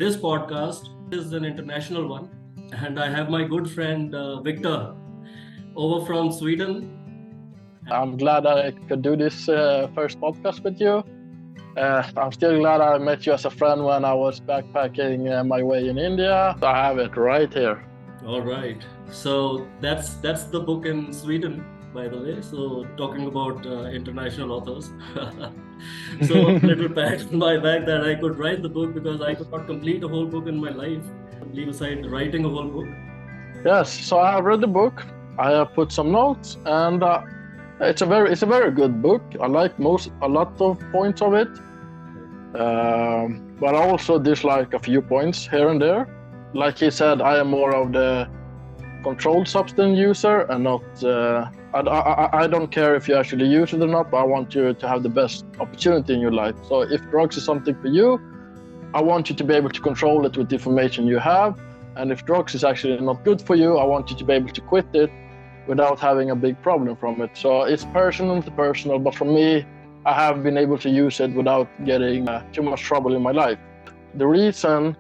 this podcast is an international one, and I have my good friend Viktor over from Sweden. I'm glad I could do this first podcast with you. I'm still glad I met you as a friend when I was backpacking my way in India. I have it right here. All right. So that's the book in Sweden, by the way. So talking about international authors. So a little pat on my back that I could write the book because I could not complete a whole book in my life. Leave aside writing a whole book. Yes. So I have read the book. I have put some notes, and it's a very good book. I like a lot of points of it, but I also dislike a few points here and there. Like he said, I am more of the controlled substance user and not. I don't care if you actually use it or not, but I want you to have the best opportunity in your life. So if drugs is something for you, I want you to be able to control it with the information you have. And if drugs is actually not good for you, I want you to be able to quit it without having a big problem from it. So it's personal to personal, but for me, I have been able to use it without getting too much trouble in my life. The reason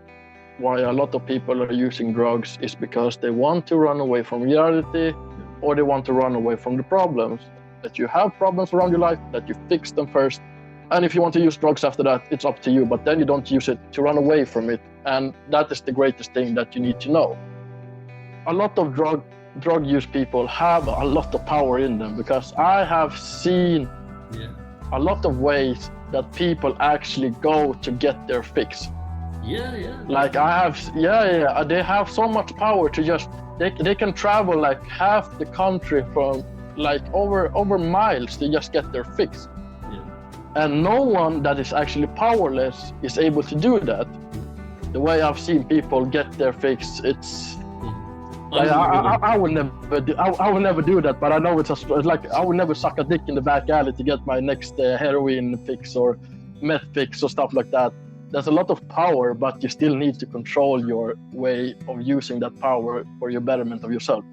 why a lot of people are using drugs is because they want to run away from reality, or they want to run away from the problems. That you have problems around your life, that you fix them first. And if you want to use drugs after that, it's up to you, but then you don't use it to run away from it. And that is the greatest thing that you need to know. A lot of drug use people have a lot of power in them, because I have seen a lot of ways that people actually go to get their fix. Like they have so much power to just, they can travel like half the country from like over miles to just get their fix. And no one that is actually powerless is able to do that. The way I've seen people get their fix, it's I will never do that, but I know it's like I will never suck a dick in the back alley to get my next heroin fix or meth fix or stuff like that. There's a lot of power, but you still need to control your way of using that power for your betterment of yourself.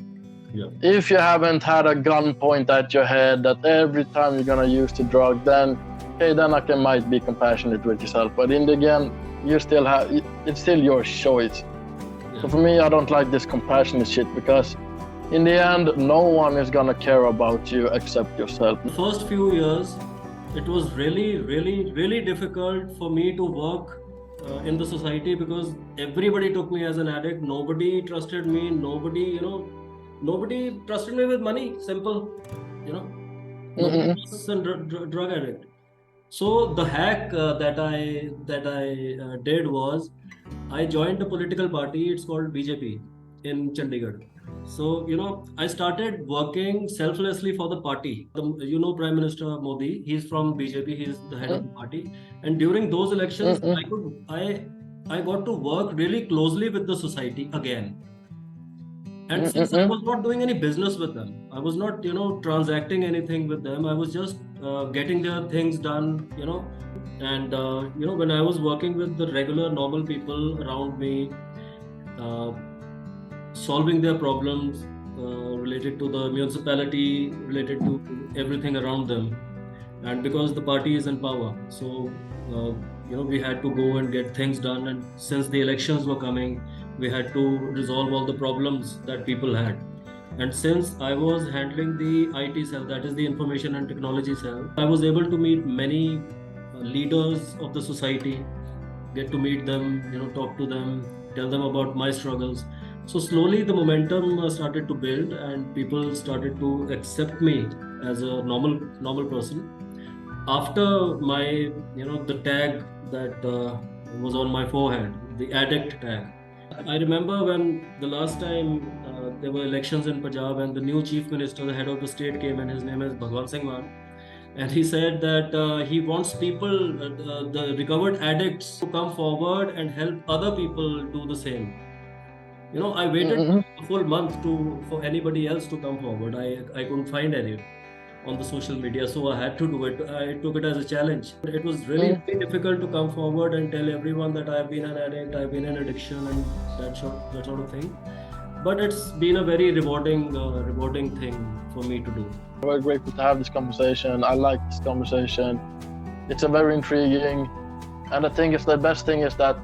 If you haven't had a gun point at your head that every time you're gonna use the drug, then I might be compassionate with yourself. But in the end, you still have, it's still your choice. So for me, I don't like this compassionate shit, because in the end, no one is gonna care about you except yourself. The first few years, it was really difficult for me to work in the society, because everybody took me as an addict. Nobody trusted me. Nobody trusted me with money. Simple, Nobody was a drug addict. So the hack that I did was, I joined a political party. It's called BJP in Chandigarh. So, I started working selflessly for the party. Prime Minister Modi, he's from BJP, he's the head of the party. And during those elections, I got to work really closely with the society again. And since I was not doing any business with them, I was not, transacting anything with them. I was just getting their things done, And, when I was working with the regular normal people around me, solving their problems related to the municipality, related to everything around them. And because the party is in power, so, we had to go and get things done. And since the elections were coming, we had to resolve all the problems that people had. And since I was handling the IT cell, that is the information and technology cell, I was able to meet many leaders of the society, get to meet them, talk to them, tell them about my struggles. So slowly the momentum started to build, and people started to accept me as a normal person. After my, the tag that was on my forehead, the addict tag. I remember when the last time there were elections in Punjab, and the new chief minister, the head of the state, came, and his name is Bhagwant Singh Mann. And he said that he wants people, the recovered addicts, to come forward and help other people do the same. I waited a full month for anybody else to come forward. I couldn't find any on the social media, so I had to do it. I took it as a challenge. It was really difficult to come forward and tell everyone that I've been an addict, I've been in addiction, and that sort of thing. But it's been a very rewarding thing for me to do. I'm very grateful to have this conversation. I like this conversation. It's a very intriguing, and the best thing is that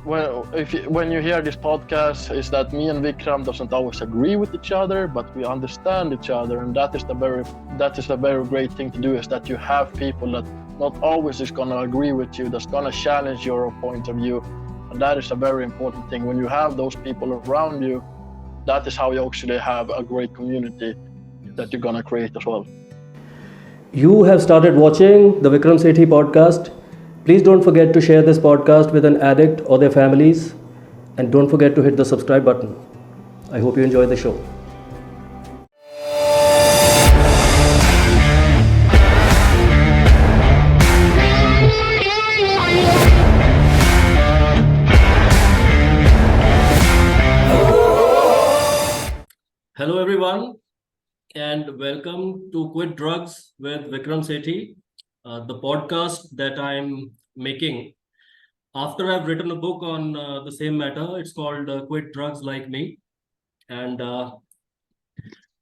when you hear this podcast, is that me and Vikram doesn't always agree with each other, but we understand each other, and that is a very great thing to do. Is that you have people that not always is gonna agree with you, that's gonna challenge your point of view, and that is a very important thing. When you have those people around you, that is how you actually have a great community that you're gonna create as well. You have started watching the Vikram Sethi Podcast. Please don't forget to share this podcast with an addict or their families. And don't forget to hit the subscribe button. I hope you enjoy the show. Hello, everyone, and welcome to Quit Drugs with Vikram Sethi, the podcast that I'm making after I've written a book on the same matter. It's called Quit Drugs Like Me. And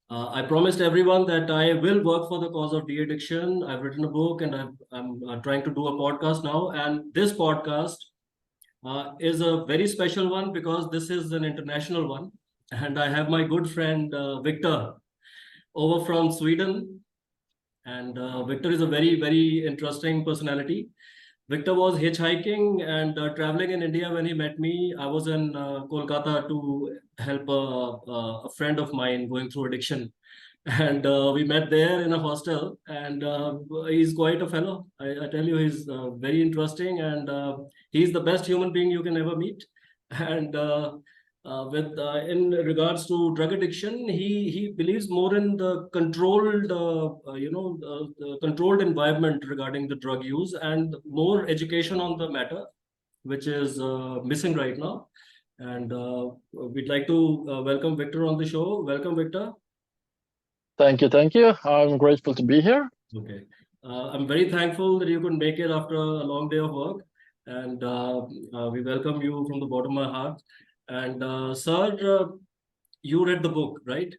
I promised everyone that I will work for the cause of de-addiction. I've written a book and I'm trying to do a podcast now. And this podcast is a very special one because this is an international one. And I have my good friend Viktor over from Sweden. And Viktor is a very, very interesting personality. Viktor was hitchhiking and traveling in India when he met me. I was in Kolkata to help a friend of mine going through addiction. And we met there in a hostel. And he's quite a fellow. I tell you, he's very interesting. And he's the best human being you can ever meet. And with in regards to drug addiction, he believes more in the controlled the controlled environment regarding the drug use and more education on the matter, which is missing right now. And we'd like to welcome Viktor on the show. Welcome, Viktor. Thank you. I'm grateful to be here. Okay, I'm very thankful that you could make it after a long day of work, and we welcome you from the bottom of my heart. And sir, you read the book, right?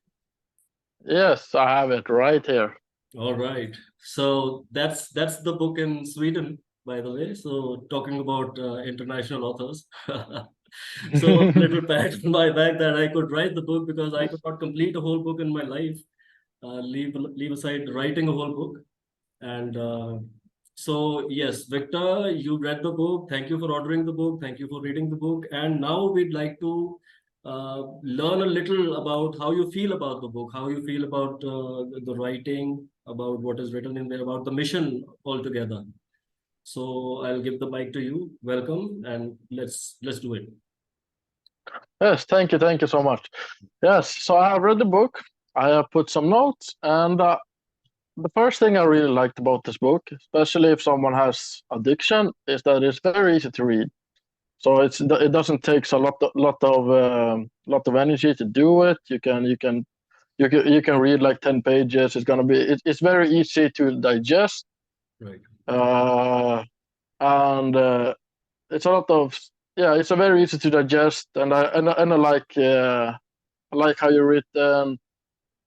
Yes, I have it right here. All right. So that's the book in Sweden, by the way. So talking about international authors. So a little pat on my back that I could write the book because I could not complete a whole book in my life. Leave aside writing a whole book. And so yes, Viktor, you read the book. Thank you for ordering the book. Thank you for reading the book. And now we'd like to learn a little about how you feel about the book, how you feel about the writing, about what is written in there, about the mission altogether. So I'll give the mic to you. Welcome, and let's do it. Yes, thank you so much. Yes, so I have read the book. I have put some notes, and the first thing I really liked about this book, especially if someone has addiction, is that it's very easy to read. So it doesn't take a lot of energy to do it. You can read like 10 pages. It's very easy to digest. Right. And it's a lot of it's a very easy to digest, and I like how you written.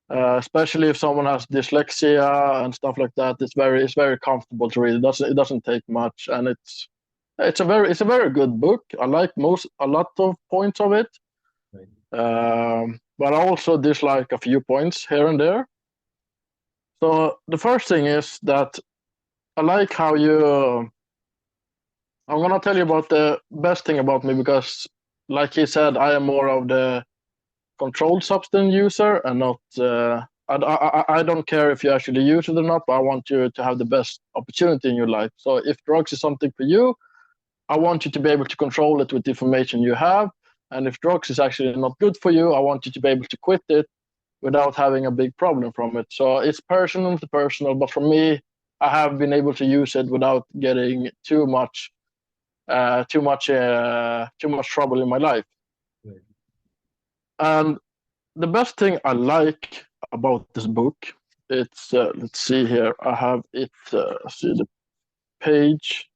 Especially if someone has dyslexia and stuff like that, it's very comfortable to read. It doesn't take much, and it's a very good book. I like a lot of points of it, right. But I also dislike a few points here and there. So the first thing is that I like how you. I'm gonna tell you about the best thing about me because, like he said, I am more of the controlled substance user and not I don't care if you actually use it or not, but I want you to have the best opportunity in your life. So if drugs is something for you, I want you to be able to control it with the information you have. And if drugs is actually not good for you, I want you to be able to quit it without having a big problem from it. So it's personal to personal, but for me, I have been able to use it without getting too much trouble in my life. Right. And the best thing I like about this book, it's let's see here. I have it. See the page.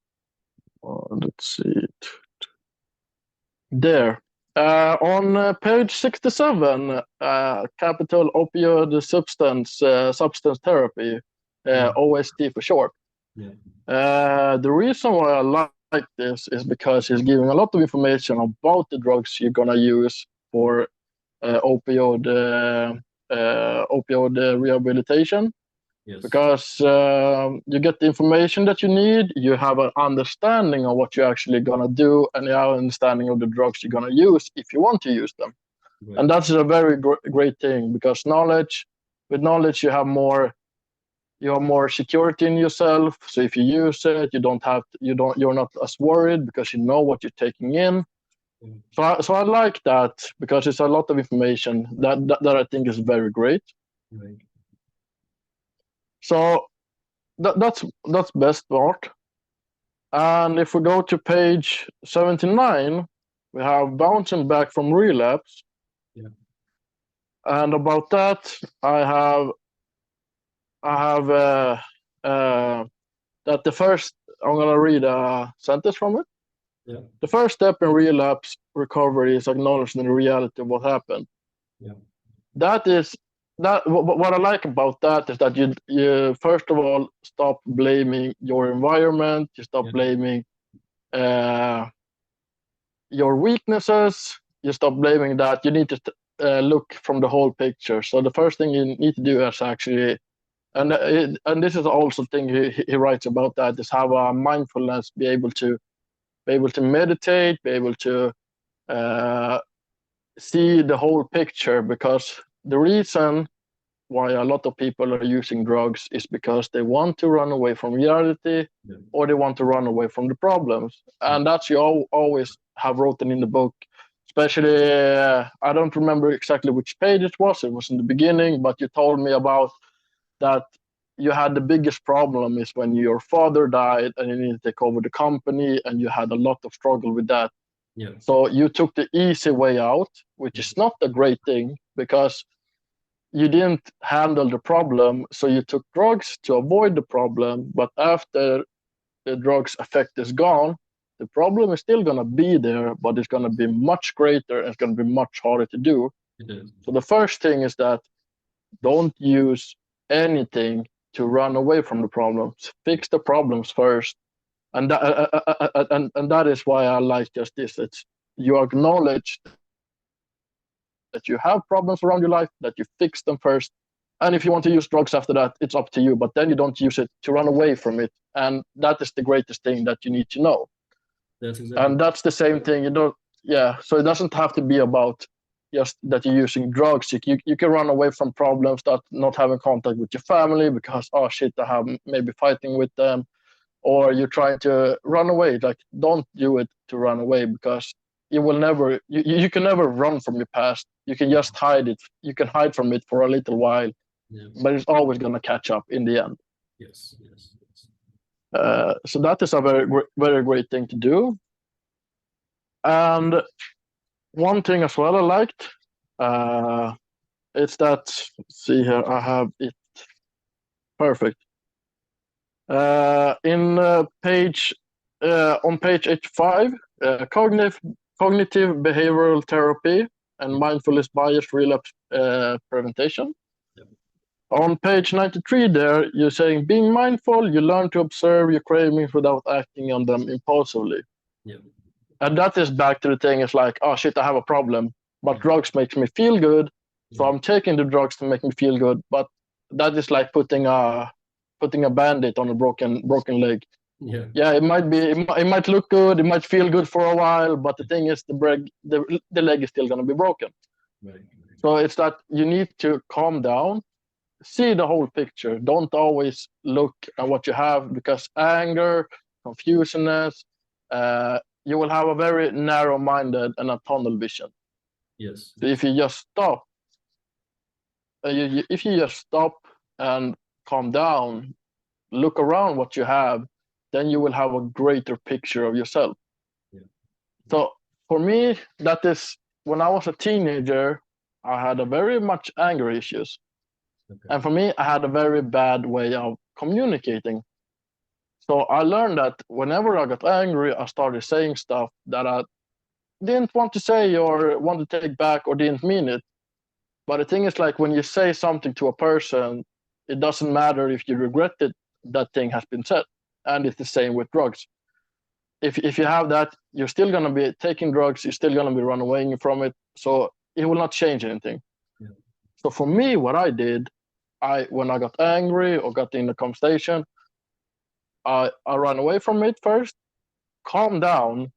Let's see it there. On page 67, capital opioid substance therapy, OST for short. Yeah. The reason why I like like this is because he's giving a lot of information about the drugs you're gonna use for opioid rehabilitation. Yes. Because you get the information that you need, you have an understanding of what you're actually gonna do, and you have an understanding of the drugs you're gonna use if you want to use them. Right. And that's a very great thing, because with knowledge, you have more security in yourself. So if you use it, you're not as worried because you know what you're taking in. Mm. So I like that, because it's a lot of information that I think is very great. Right. So that's best part. And if we go to page 79, we have bouncing back from relapse. Yeah. And about that, I have that the first, I'm gonna read a sentence from it. Yeah. The first step in relapse recovery is acknowledging the reality of what happened. Yeah. That is what I like about that is that you first of all stop blaming your environment, you stop Yeah. blaming your weaknesses, you stop blaming that. You need to look from the whole picture. So the first thing you need to do is actually, and this is also thing he writes about, that is have a mindfulness, be able to meditate, be able to uh, see the whole picture, because the reason why a lot of people are using drugs is because they want to run away from reality, Yeah. or they want to run away from the problems. And that's you always have written in the book, especially I don't remember exactly which page it was in the beginning, but you told me about that you had the biggest problem is when your father died and you needed to take over the company, and you had a lot of struggle with that. Yeah. So you took the easy way out, which Yeah. is not a great thing, because you didn't handle the problem, so you took drugs to avoid the problem. But after the drugs effect is gone, the problem is still going to be there, but it's going to be much greater and it's going to be much harder to do. It is. So the first thing is that don't use anything to run away from the problems. Fix the problems first. And and that is why I like just this. It's you acknowledge that you have problems around your life, that you fix them first. And if you want to use drugs after that, it's up to you. But then you don't use it to run away from it. And that is the greatest thing that you need to know. That's And exactly. that's the same thing. You don't, yeah. So it doesn't have to be about just that you're using drugs. You can run away from problems, that not having contact with your family because, oh shit, I have maybe fighting with them, or you're trying to run away. Like, don't do it to run away, because you will never, you can never run from your past. You can just hide it. You can hide from it for a little while, Yeah. but it's always going to catch up in the end. Yes. Yes. Yes. So that is a very great thing to do. And one thing as well I liked, it's that, let's see here, I have it perfect. In page on page 85, cognitive behavioral therapy and Yeah. mindfulness bias relapse prevention. Yeah. On page 93, there you're saying being mindful, you learn to observe your cravings without acting on them impulsively. Yeah. And that is back to the thing. It's like, oh shit, I have a problem, but Yeah. drugs makes me feel good, so Yeah. I'm taking the drugs to make me feel good. But that is like putting a band-aid on a broken leg. Yeah. Yeah, it might look good, it might feel good for a while, but the thing is, the leg is still gonna be broken. Right. So it's that you need to calm down, see the whole picture. Don't always look at what you have, because anger, confusionness, you will have a very narrow-minded and a tunnel vision. Yes. So Yes. if you just stop and calm down, look around what you have, then you will have a greater picture of yourself. Yeah. So for me, that is, when I was a teenager, I had a very much anger issues. Okay. And for me, I had a very bad way of communicating. So I learned that whenever I got angry, I started saying stuff that I didn't want to say or want to take back or didn't mean it. But the thing is, like, when you say something to a person, it doesn't matter if you regret it, that thing has been said. And it's the same with drugs. if you have that, you're still gonna be taking drugs. You're still gonna be running away from it. So it will not change anything. Yeah. So for me, what I did, when I got angry or got in a conversation, I ran away from it first, calmed down,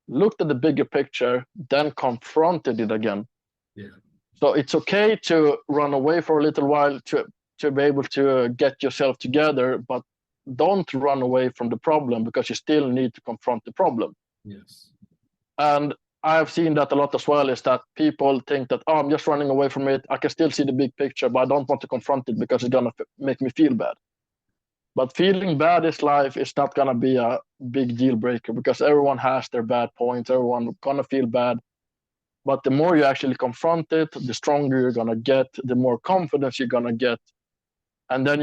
looked at the bigger picture, then confronted it again. Yeah. So it's okay to run away for a little while to be able to get yourself together, but don't run away from the problem because you still need to confront the problem. Yes. And I've seen that a lot as well, is that people think that, oh, I'm just running away from it. I can still see the big picture, but I don't want to confront it because it's going to make me feel bad. But feeling bad in life is not going to be a big deal breaker because everyone has their bad points. Everyone going to feel bad. But the more you actually confront it, the stronger you're going to get, the more confidence you're going to get. And then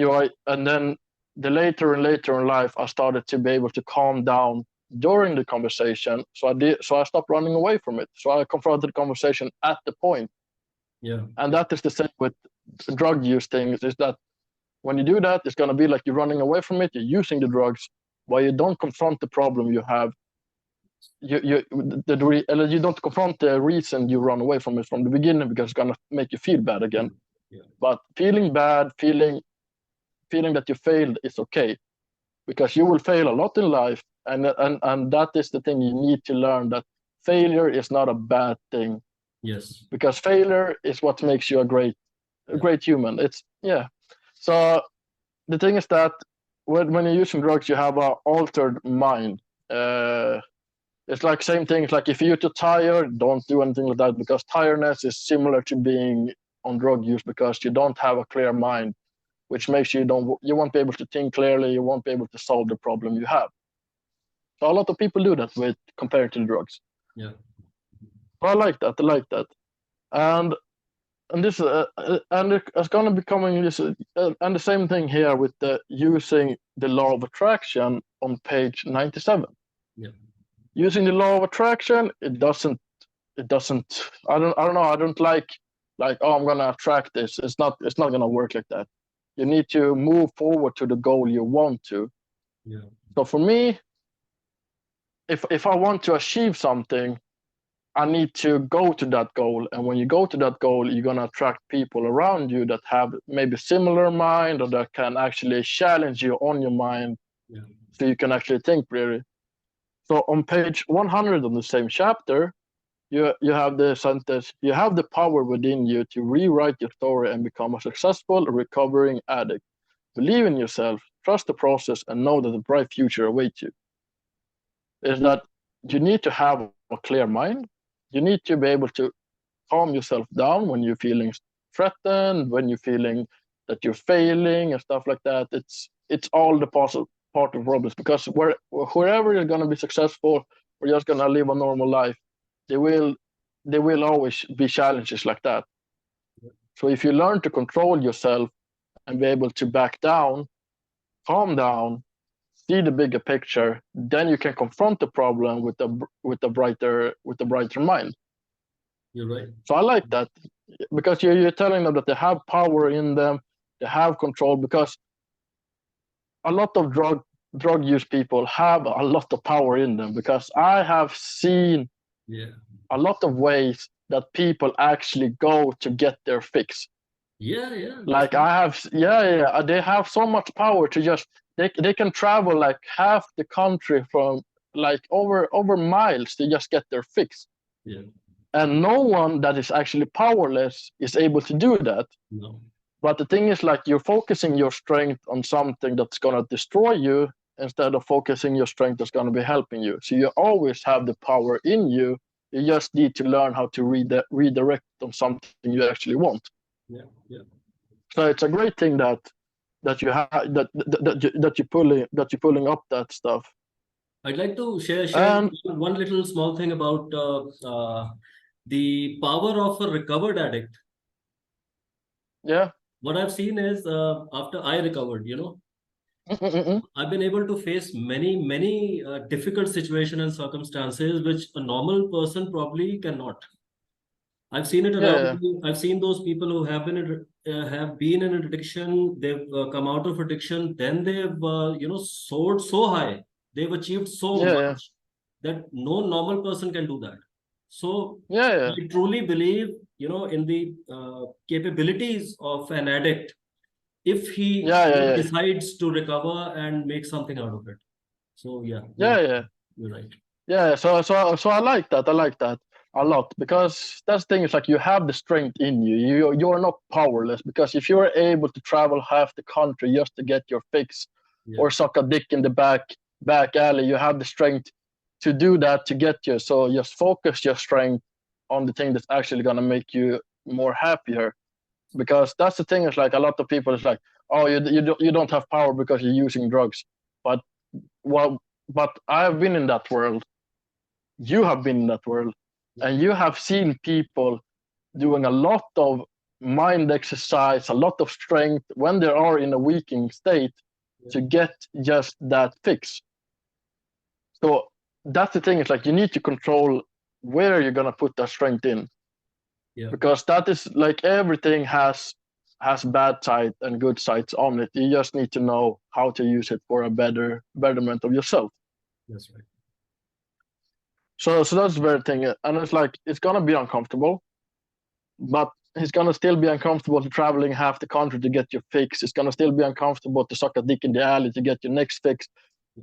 the later and later in life, I started to be able to calm down during the conversation. So I stopped running away from it. So I confronted the conversation at the point. Yeah. And that is the same with drug use things, is that when you do that, it's going to be like you're running away from it, you're using the drugs, while you don't confront the problem you have. You don't confront the reason you run away from it from the beginning because it's going to make you feel bad again. Yeah. But feeling bad, feeling that you failed is okay, because you will fail a lot in life, and that is the thing you need to learn, that failure is not a bad thing. Yes. Because failure is what makes you a great human. So the thing is that when you're using drugs, you have an altered mind. It's like same thing. It's like if you're too tired, don't do anything like that, because tiredness is similar to being on drug use, because you don't have a clear mind, which makes you won't be able to think clearly. You won't be able to solve the problem you have. So a lot of people do that with compared to drugs. Yeah. So I like that. And this and it's gonna be coming this and the same thing here with the using the law of attraction on page 97. Yeah. Using the law of attraction, it doesn't I don't know, I don't like oh, I'm gonna attract this. It's not gonna work like that. You need to move forward to the goal you want to. Yeah. So for me, if I want to achieve something, I need to go to that goal. And when you go to that goal, you're going to attract people around you that have maybe similar mind, or that can actually challenge you on your mind. Yeah. So you can actually think clearly. So on page 100 of the same chapter, you have the sentence, you have the power within you to rewrite your story and become a successful recovering addict. Believe in yourself, trust the process, and know that a bright future awaits you. Is that you need to have a clear mind. You need to be able to calm yourself down when you're feeling threatened, when you're feeling that you're failing and stuff like that. It's all the part of problems, because wherever you're going to be successful or just going to live a normal life, there will always be challenges like that. So if you learn to control yourself and be able to back down, calm down, see the bigger picture, then you can confront the problem with a brighter mind. You're right. So I like that, because you're telling them that they have power in them, they have control, because a lot of drug use people have a lot of power in them, because I have seen a lot of ways that people actually go to get their fix. Yeah. Like they have so much power to just they can travel like half the country from like over miles to just get their fix. Yeah. And no one that is actually powerless is able to do that. No. But the thing is, like, you're focusing your strength on something that's going to destroy you instead of focusing your strength that's going to be helping you. So you always have the power in you. You just need to learn how to redirect on something you actually want. Yeah. So it's a great thing that you have that you're pulling up that stuff. I'd like to share And one little small thing about the power of a recovered addict. yeah. What I've seen is after I recovered, I've been able to face many difficult situations and circumstances which a normal person probably cannot. I've seen it around Yeah. me. I've seen those people who have been in addiction. They've come out of addiction. Then they've soared so high. They've achieved so Yeah. much. that no normal person can do that. So Yeah, I truly believe, in the capabilities of an addict if he yeah, yeah, yeah, decides to recover and make something out of it. So yeah, yeah, yeah. you're right. Yeah, so I like that. I like that a lot because that's the thing. Is like you have the strength in you. You are not powerless because if you are able to travel half the country just to get your fix, Yeah, or suck a dick in the back alley, you have the strength to do that to get you. So just focus your strength on the thing that's actually gonna make you more happier. Because that's the thing. Is like a lot of people is like, oh, you don't have power because you're using drugs, but well, but I've been in that world, you have been in that world, and you have seen people doing a lot of mind exercise, a lot of strength when they are in a weakening state to get just that fix. So that's the thing. Is like you need to control where you're gonna put that strength in, yeah, because that is like everything has bad side and good sides on it. You just need to know how to use it for a betterment of yourself. that's right. So that's the very thing, and it's like it's gonna be uncomfortable, but it's gonna still be uncomfortable to traveling half the country to get your fix. It's gonna still be uncomfortable to suck a dick in the alley to get your next fix.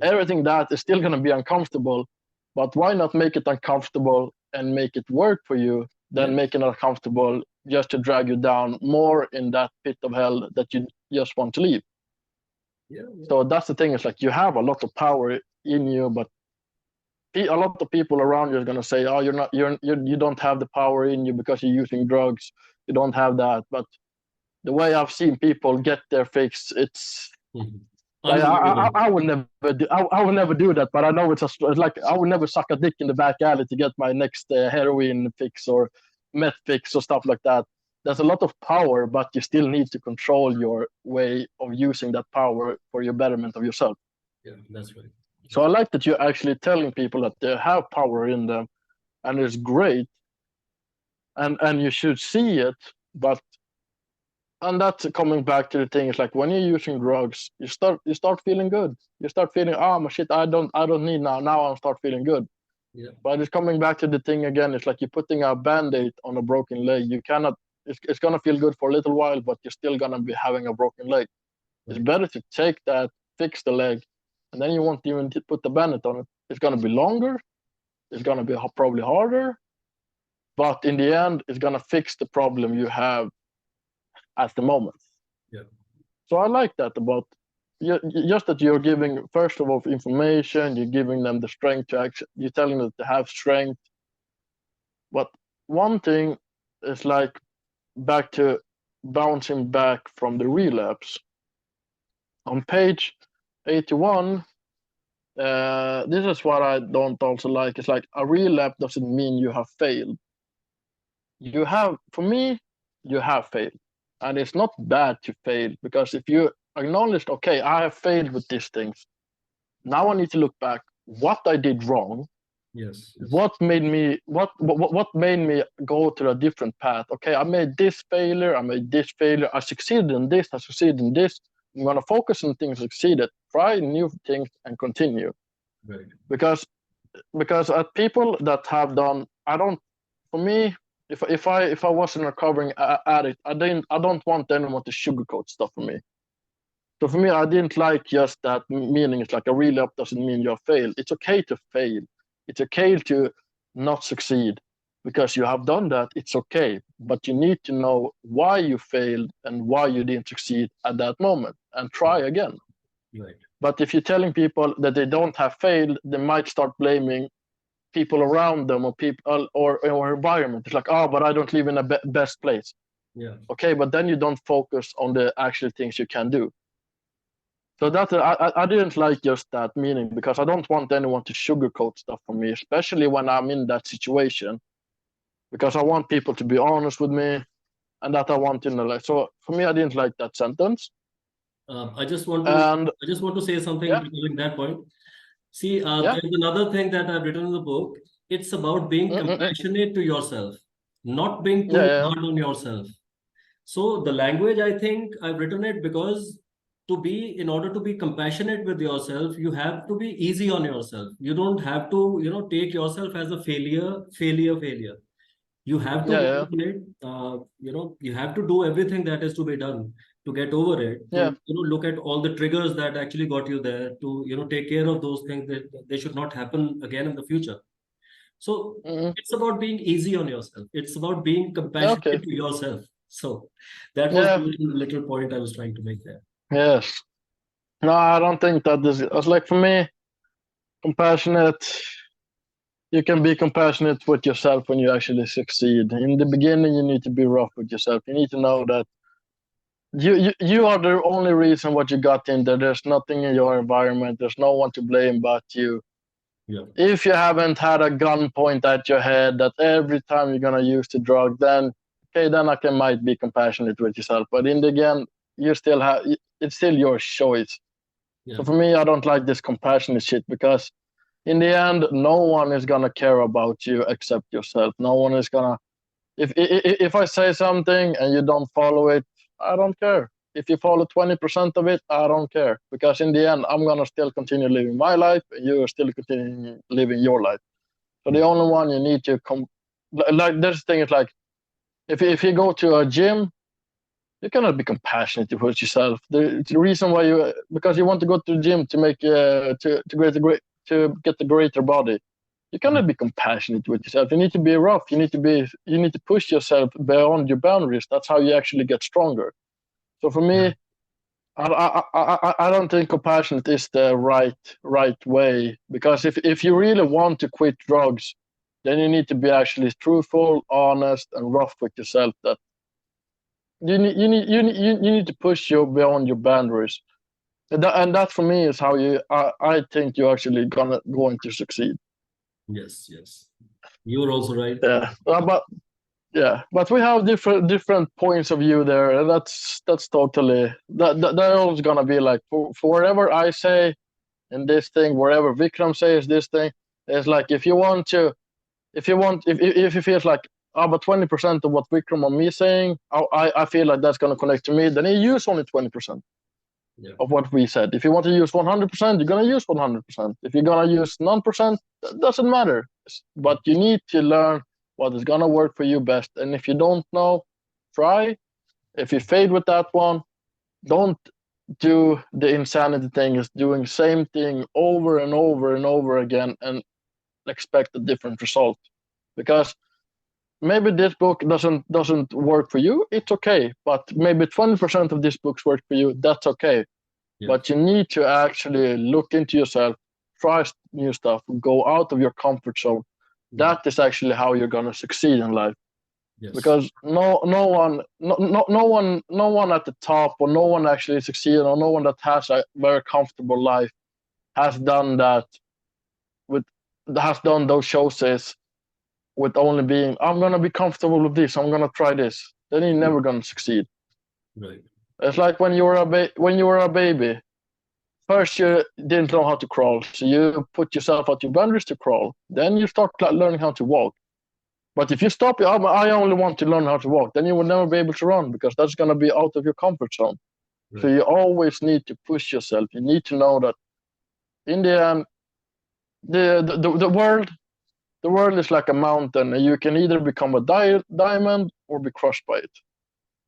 Everything that is still gonna be uncomfortable, but why not make it uncomfortable and make it work for you, Yeah, than making it uncomfortable just to drag you down more in that pit of hell that you just want to leave. yeah, So that's the thing. Is like you have a lot of power in you, but a lot of people around you are going to say, "Oh, you don't have the power in you because you're using drugs. You don't have that." But the way I've seen people get their fix, it's mhm. like Unbelievable. I would never do. I would never do that. But I know it's like I would never suck a dick in the back alley to get my next heroin fix or meth fix or stuff like that. There's a lot of power, but you still need to control your way of using that power for your betterment of yourself. Yeah, that's right. So I like that you're actually telling people that they have power in them, and it's great, and you should see it. But and that's coming back to the thing. Is like when you're using drugs, you start feeling good. You start feeling, oh my shit, I don't need now I start feeling good. Yeah, But it's coming back to the thing again. It's like you're putting a band-aid on a broken leg. You cannot. It's gonna feel good for a little while, but you're still gonna be having a broken leg. It's right. better to take that, fix the leg, and then you won't even put the band-aid on it. It's gonna be longer. It's gonna be probably harder, but in the end, it's gonna fix the problem you have at the moment. Yeah, So I like that about just that you're giving first of all information, you're giving them the strength to act, you're telling them to have strength. But one thing is like back to bouncing back from the relapse. On page 81, this is what I don't also like. It's like a relapse doesn't mean you have failed. You have, for me, you have failed. And it's not bad to fail, because if you acknowledge, okay, I have failed with these things. Now I need to look back what I did wrong, yes, yes, what made me go to a different path. Okay, I made this failure, I succeeded in this, I succeeded in this. I'm gonna focus on things I succeeded, try new things and continue. right. Because people that have done, I don't, for me, if I was a recovering addict, I don't want anyone to sugarcoat stuff for me. So for me, I didn't like just that meaning. It's like a relapse doesn't mean you failed. It's okay to fail. It's okay to not succeed, because you have done that. It's okay, but you need to know why you failed and why you didn't succeed at that moment, and try again. Right. But if you're telling people that they don't have failed, they might start blaming people around them, or people or environment. It's like, oh, but I don't live in a best place. Yeah. Okay, but then you don't focus on the actual things you can do. So that I didn't like just that meaning, because I don't want anyone to sugarcoat stuff for me, especially when I'm in that situation, because I want people to be honest with me, and that I want to know. Like, so for me, I didn't like that sentence. I just want to And say something yeah, regarding that point. See, yeah, there's another thing that I've written in the book. It's about being mm-mm-mm. compassionate to yourself, not being Yeah, too yeah, hard on yourself. So the language, I think I've written it because in order to be compassionate with yourself, you have to be easy on yourself. You don't have to, take yourself as a failure. You have to Yeah, work yeah, on it. You have to do everything that is to be done to get over it, yeah. to, look at all the triggers that actually got you there, to, take care of those things that they should not happen again in the future. So Mm-hmm. it's about being easy on yourself. It's about being Okay. compassionate to yourself. So that was the Yeah. little point I was trying to make there. Yes. No, I don't think that this. It's like for me, compassionate. You can be compassionate with yourself when you actually succeed. In the beginning, you need to be rough with yourself. You need to know that you are the only reason what you got in there. There's nothing in your environment. There's no one to blame but you. Yeah. If you haven't had a gun point at your head that every time you're gonna use the drug, then okay, then I can might be compassionate with yourself. But in the end, you still have it's still your choice. Yeah. So for me, I don't like this compassionate shit because in the end, no one is gonna care about you except yourself. No one is gonna. If I say something and you don't follow it, I don't care. If you follow 20% of it, I don't care because in the end, I'm gonna still continue living my life, and you're still continuing living your life. So the Yeah. only one you need to like this thing is like if you go to a gym, you cannot be compassionate towards yourself. The reason why you because you want to go to the gym to make to get the greater body. You cannot be compassionate with yourself. You need to be rough. You need to push yourself beyond your boundaries. That's how you actually get stronger. So for Yeah. me, I don't think compassionate is the right way because if you really want to quit drugs, then you need to be actually truthful, honest, and rough with yourself. That you need to push you beyond your boundaries, and that for me is how I think you're actually going to succeed. Yes. Yes. You're also right. Yeah, but yeah, but we have different points of view there, and that's totally that always gonna be like for whatever I say in this thing, wherever Vikram says this thing, it's like if it feels like but 20% of what Vikram or me saying, I feel like that's gonna connect to me, then you use only 20% Yeah. of what we said. If you want to use 100%, you're gonna use 100%. If you're gonna use none%, that doesn't matter. But you need to learn what is gonna work for you best. And if you don't know, try. If you fail with that one, don't do the insanity thing is doing same thing over and over and over again and expect a different result. Because maybe this book doesn't work for you, it's okay. But maybe 20% of these books work for you, that's okay. Yeah. But you need to actually look into yourself, try new stuff, go out of your comfort zone. Yeah. That is actually how you're gonna succeed in life. Yes. Because no one at the top or no one actually succeeded or no one that has a very comfortable life has done that with has done those choices with only being I'm gonna be comfortable with this, I'm gonna try this. Then you're never gonna succeed. Right. It's like when you were when you were a baby. First, you didn't know how to crawl, so you put yourself out your boundaries to crawl. Then you start learning how to walk. But if you stop, I only want to learn how to walk, then you will never be able to run because that's going to be out of your comfort zone. So Right. you always need to push yourself. You need to know that in the end, the world is like a mountain, and you can either become a diamond or be crushed by it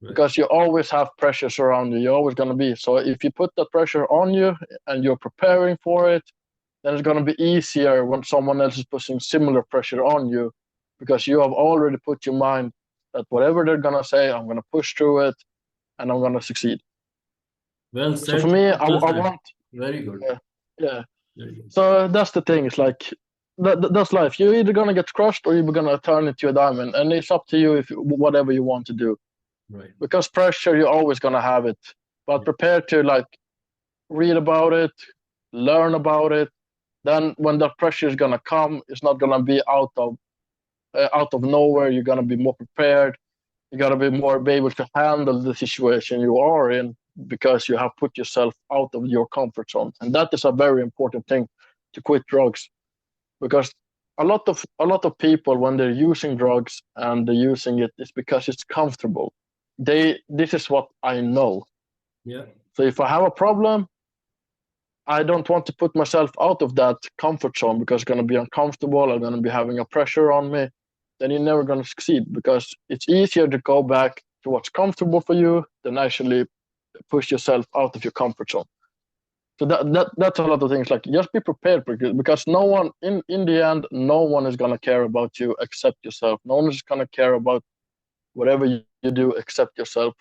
Right. because you always have pressures around you. You're always going to be. So if you put that pressure on you and you're preparing for it, then it's going to be easier when someone else is putting similar pressure on you because you have already put your mind that whatever they're going to say, I'm going to push through it and I'm going to succeed. Well So for said. me, Well I said. want, Very good. yeah, yeah. Very good. So that's the thing. It's like, that's life. You're either going to get crushed or you're going to turn into a diamond. And it's up to you if whatever you want to do. Right. Because pressure, you're always going to have it. But Yeah. prepare to like read about it, learn about it. Then when that pressure is going to come, it's not going to be out of nowhere. You're gonna be more prepared. You gotta be able to handle the situation you are in because you have put yourself out of your comfort zone, and that is a very important thing to quit drugs. Because a lot of people when they're using drugs and they're using it, it's because it's comfortable. This is what I know. Yeah. So if I have a problem, I don't want to put myself out of that comfort zone because it's going to be uncomfortable. I'm going to be having a pressure on me. Then you're never going to succeed, because it's easier to go back to what's comfortable for you than actually push yourself out of your comfort zone. So that's a lot of things. Like, just be prepared, because no one in the end, no one is going to care about you except yourself. No one is going to care about whatever you do except yourself.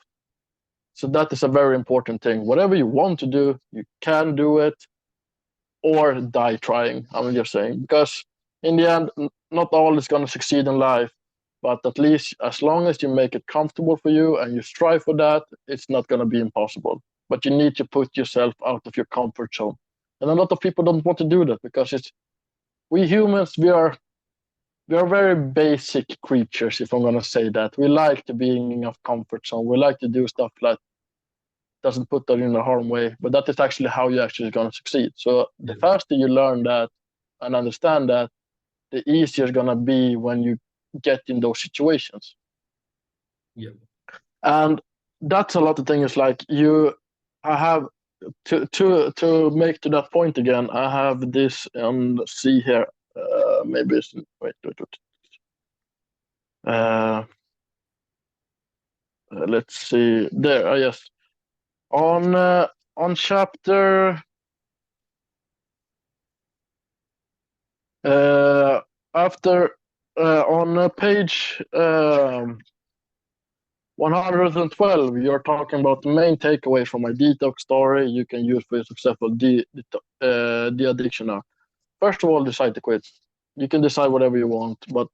So that is a very important thing. Whatever you want to do, you can do it, or die trying. I'm just saying, because in the end, not all is going to succeed in life, but at least as long as you make it comfortable for you and you strive for that, it's not going to be impossible. But you need to put yourself out of your comfort zone. And a lot of people don't want to do that, because we humans, we are very basic creatures, if I'm going to say that. We like to be in our comfort zone. We like to do stuff that doesn't put that in a harm way, but that is actually how you actually going to succeed. So the faster you learn that and understand that, the easier it's going to be when you get in those situations. Yeah. And that's a lot of things. Like, I have to make to that point again. I have this, see here, maybe it's, wait. Let's see there. Yes, on chapter after on page 112, you're talking about the main takeaways from my detox story you can use for your successful de-addiction. First of all, decide to quit. You can decide whatever you want, but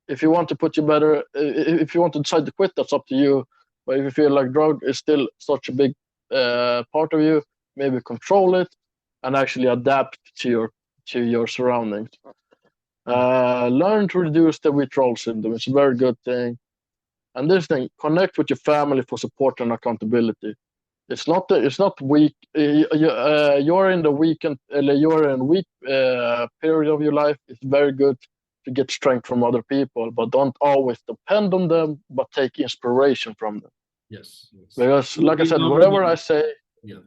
if you want to put you better, if you want to decide to quit, that's up to you. But if you feel like drug is still such a big part of you, maybe control it and actually adapt to your surroundings. Learn to reduce the withdrawal syndrome. It's a very good thing. And this thing, connect with your family for support and accountability. It's not weak. You're in the weekend. You're in a weak period of your life. It's very good to get strength from other people, but don't always depend on them. But take inspiration from them. Yes. Because, like I said, whatever I say, yeah,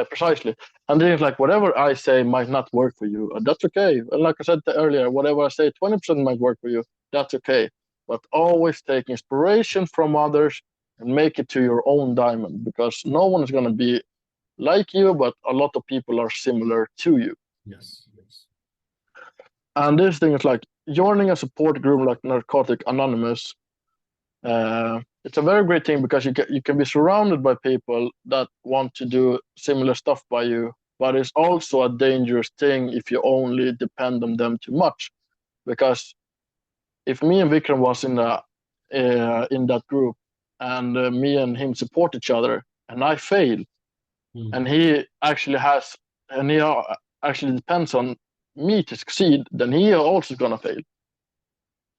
precisely. And then it's like, whatever I say might not work for you. That's okay. And like I said earlier, whatever I say, 20% might work for you. That's okay. But always take inspiration from others and make it to your own diamond, because no one is going to be like you, but a lot of people are similar to you. Yes. And this thing is like joining a support group like Narcotic Anonymous. It's a very great thing, because you can be surrounded by people that want to do similar stuff by you, but it's also a dangerous thing if you only depend on them too much. Because if me and Vikram was in that group, and me and him support each other, and I fail, and he actually depends on me to succeed, then he also gonna fail.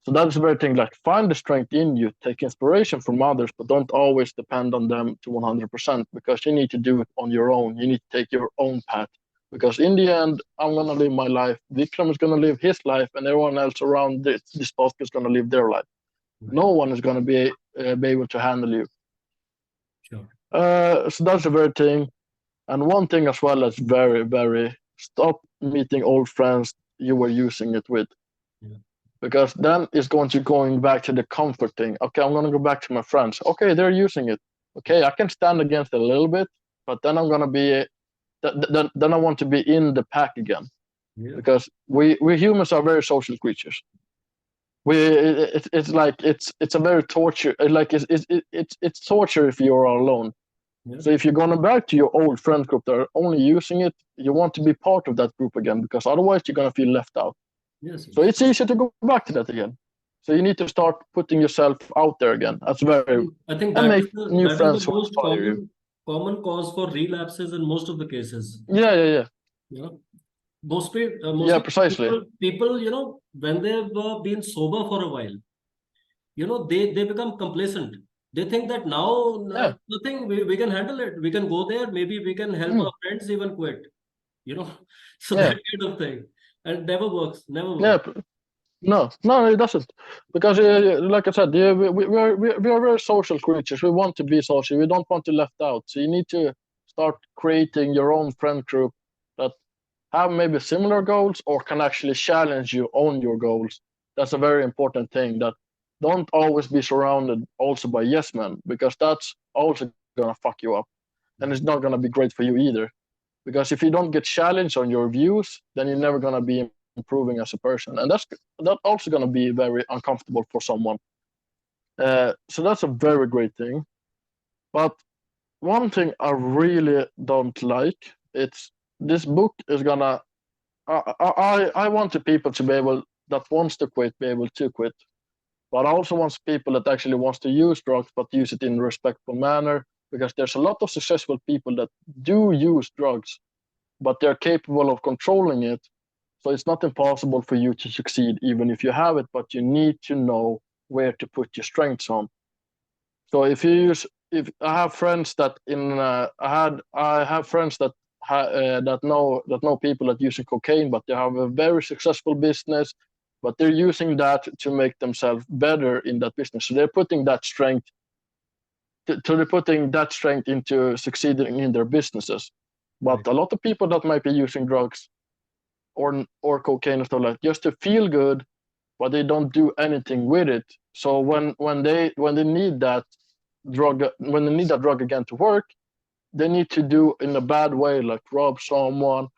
So that's the very thing. Like, find the strength in you, take inspiration from others, but don't always depend on them to 100%, because you need to do it on your own. You need to take your own path, because in the end, I'm gonna live my life. Vikram is gonna live his life, and everyone else around this podcast is gonna live their life. Right. No one is gonna be able to handle you. Sure. So that's the very thing. And one thing as well that's very, very, stop meeting old friends you were using it with. Yeah. Because then it's going back to the comfort thing. Okay, I'm going to go back to my friends. Okay, they're using it. Okay, I can stand against it a little bit, but then I'm going to be, then I want to be in the pack again. Yeah. Because we humans are very social creatures. It's a very torture. Like it's torture if you're all alone. Yeah. So if you're going back to your old friend group that are only using it, you want to be part of that group again, because otherwise you're going to feel left out. Yes. So it's easy to go back to that again. So you need to start putting yourself out there again. That's very. I think that is the most common cause for relapses in most of the cases. Yeah. Mostly precisely. People, when they've been sober for a while, they become complacent. They think that now nothing, we can handle it. We can go there. Maybe we can help our friends even quit. So that kind of thing. And never works. Yeah. No, it doesn't. Because, like I said, we are very social creatures. We want to be social. We don't want to be left out. So you need to Start creating your own friend group that have maybe similar goals or can actually challenge you on your goals. That's a very important thing. That don't always be surrounded also by yes men, because that's also gonna fuck you up, and it's not gonna be great for you either. Because if you don't get challenged on your views, then you're never gonna be improving as a person, and that also gonna be very uncomfortable for someone. So that's a very great thing. But one thing I really don't like, it's this book is gonna. I want the people to be able that wants to quit be able to quit, but I also want people that actually wants to use drugs but use it in a respectful manner, because there's a lot of successful people that do use drugs, but they're capable of controlling it. So it's not impossible for you to succeed even if you have it, but you need to know where to put your strengths on. So if I have friends that I have friends that that know people that using cocaine, but they have a very successful business, but they're using that to make themselves better in that business. So they're putting that strength they're putting that strength into succeeding in their businesses. But Right. a lot of people that might be using drugs or cocaine or stuff like that just to feel good, but they don't do anything with it. So when they need that drug again to work, they need to do in a bad way, like rob someone,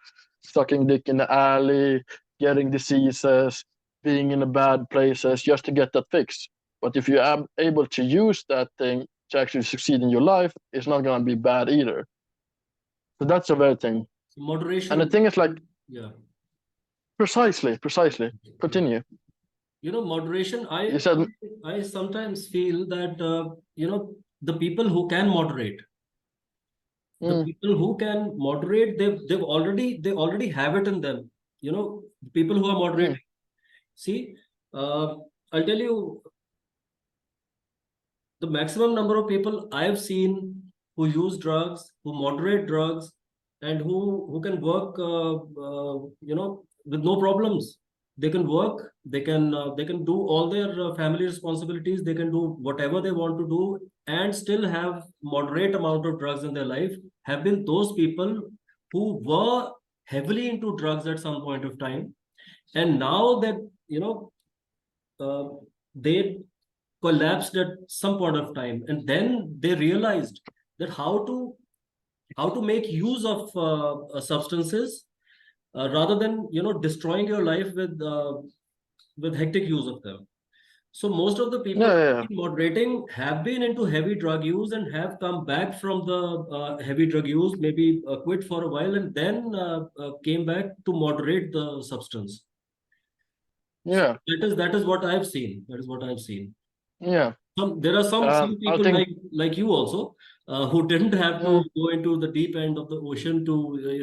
sucking dick in the alley, getting diseases, being in the bad places just to get that fixed. But if you are able to use that thing to actually succeed in your life, it's not gonna be bad either. So that's a very thing. So And the moderation. thing is like Yeah. precisely. Yeah. Continue. Moderation. You said I sometimes feel that the people who can moderate, the mm, people who can moderate, they already have it in them. The people who are mm, moderating. See, uh, I'll tell you the maximum number of people I've seen who use drugs, who moderate drugs, and who can work, with no problems. They can work. They can do all their family responsibilities. They can do whatever they want to do, and still have moderate amount of drugs in their life. Have been those people who were heavily into drugs at some point of time, and now that uh, they collapsed at some point of time, and then they realized that how to make use of substances, rather than destroying your life with hectic use of them. So most of the people yeah, yeah, moderating have been into heavy drug use and have come back from the heavy drug use, maybe quit for a while, and then came back to moderate the substance. So yeah, that is what I've seen. That is what I've seen. yeah. There are some I people think like you also, who didn't have to mm, go into the deep end of the ocean to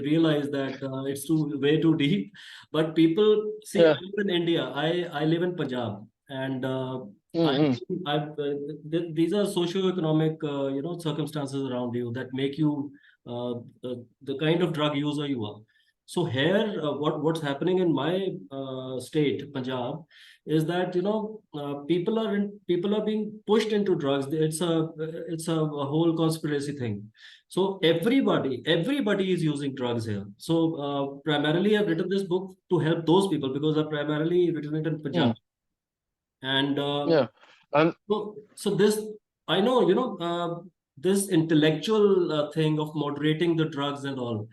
realize that it's too way too deep. But people see, I yeah, live in India. I live in Punjab, and I mm, I've, these are socio-economic circumstances around you that make you the kind of drug user you are. So here, what's happening in my state, Punjab, is that people are being pushed into drugs. It's a whole conspiracy thing. So everybody is using drugs here. So primarily I've written this book to help those people because I've primarily written it in mm, Punjab. And yeah, and so this, I know, this intellectual thing of moderating the drugs and all.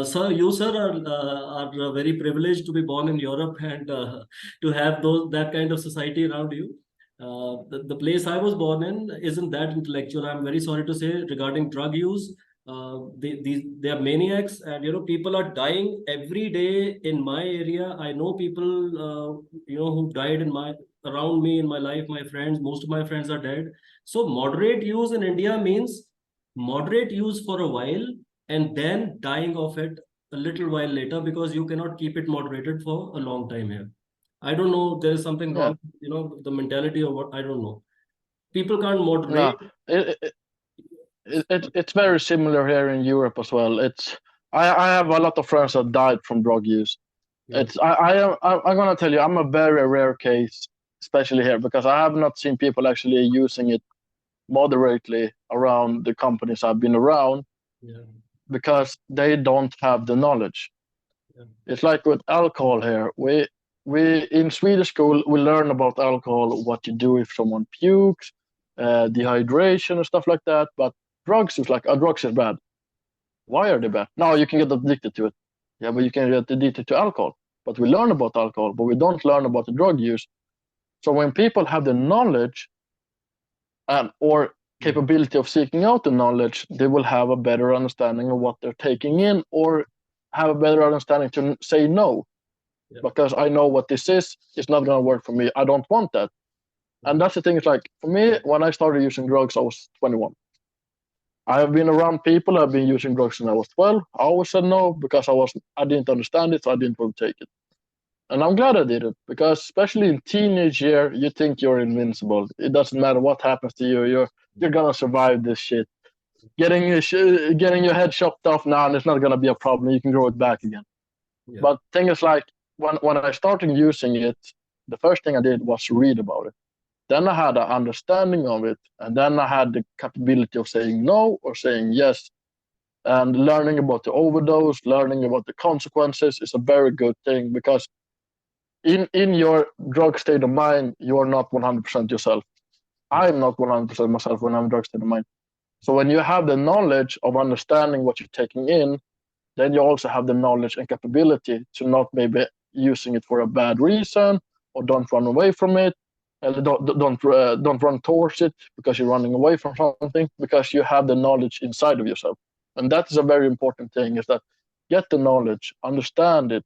Sir, you sir are very privileged to be born in Europe and to have that kind of society around you. The place I was born in isn't that intellectual. I'm very sorry to say regarding drug use. They are maniacs, and people are dying every day in my area. I know people who died in my around me in my life. My friends, most of my friends are dead. So moderate use in India means moderate use for a while and then dying of it a little while later, because you cannot keep it moderated for a long time here. I don't know, there is something yeah, wrong, the mentality or what, I don't know. People can't no, moderate. it, it's very similar here in Europe as well. I have a lot of friends that died from drug use. Yeah. I'm gonna tell you, I'm a very rare case, especially here, because I have not seen people actually using it moderately around the companies I've been around. Yeah. because they don't have the knowledge. Yeah. It's like with alcohol here. We in Swedish school we learn about alcohol, what you do if someone pukes, dehydration and stuff like that. But drugs is like, drugs is bad. Why are they bad? No, you can get addicted to it. Yeah, but you can get addicted to alcohol. But we learn about alcohol, but we don't learn about the drug use. So when people have the knowledge and or capability of seeking out the knowledge, they will have a better understanding of what they're taking in, or have a better understanding to say no. Yeah. Because I know what this is, it's not going to work for me. I don't want that. And that's the thing. It's like, for me, when I started using drugs, I was 21. I have been around people who have been using drugs since I was 12. I always said no because I didn't understand it, so I didn't want to take it. And I'm glad I did it, because especially in teenage year, you think you're invincible. It doesn't matter what happens to you. You're gonna survive this shit. Getting your head chopped off now, and it's not gonna be a problem. You can grow it back again. Yeah. But thing is, like, when I started using it, the first thing I did was read about it. Then I had an understanding of it, and then I had the capability of saying no or saying yes. And learning about the overdose, learning about the consequences is a very good thing, because in your drug state of mind, you are not 100% yourself. I'm not 100% myself when I'm drug state of mind. So when you have the knowledge of understanding what you're taking in, then you also have the knowledge and capability to not maybe using it for a bad reason, or don't run away from it, and don't run towards it because you're running away from something, because you have the knowledge inside of yourself. And that is a very important thing, is that get the knowledge, understand it,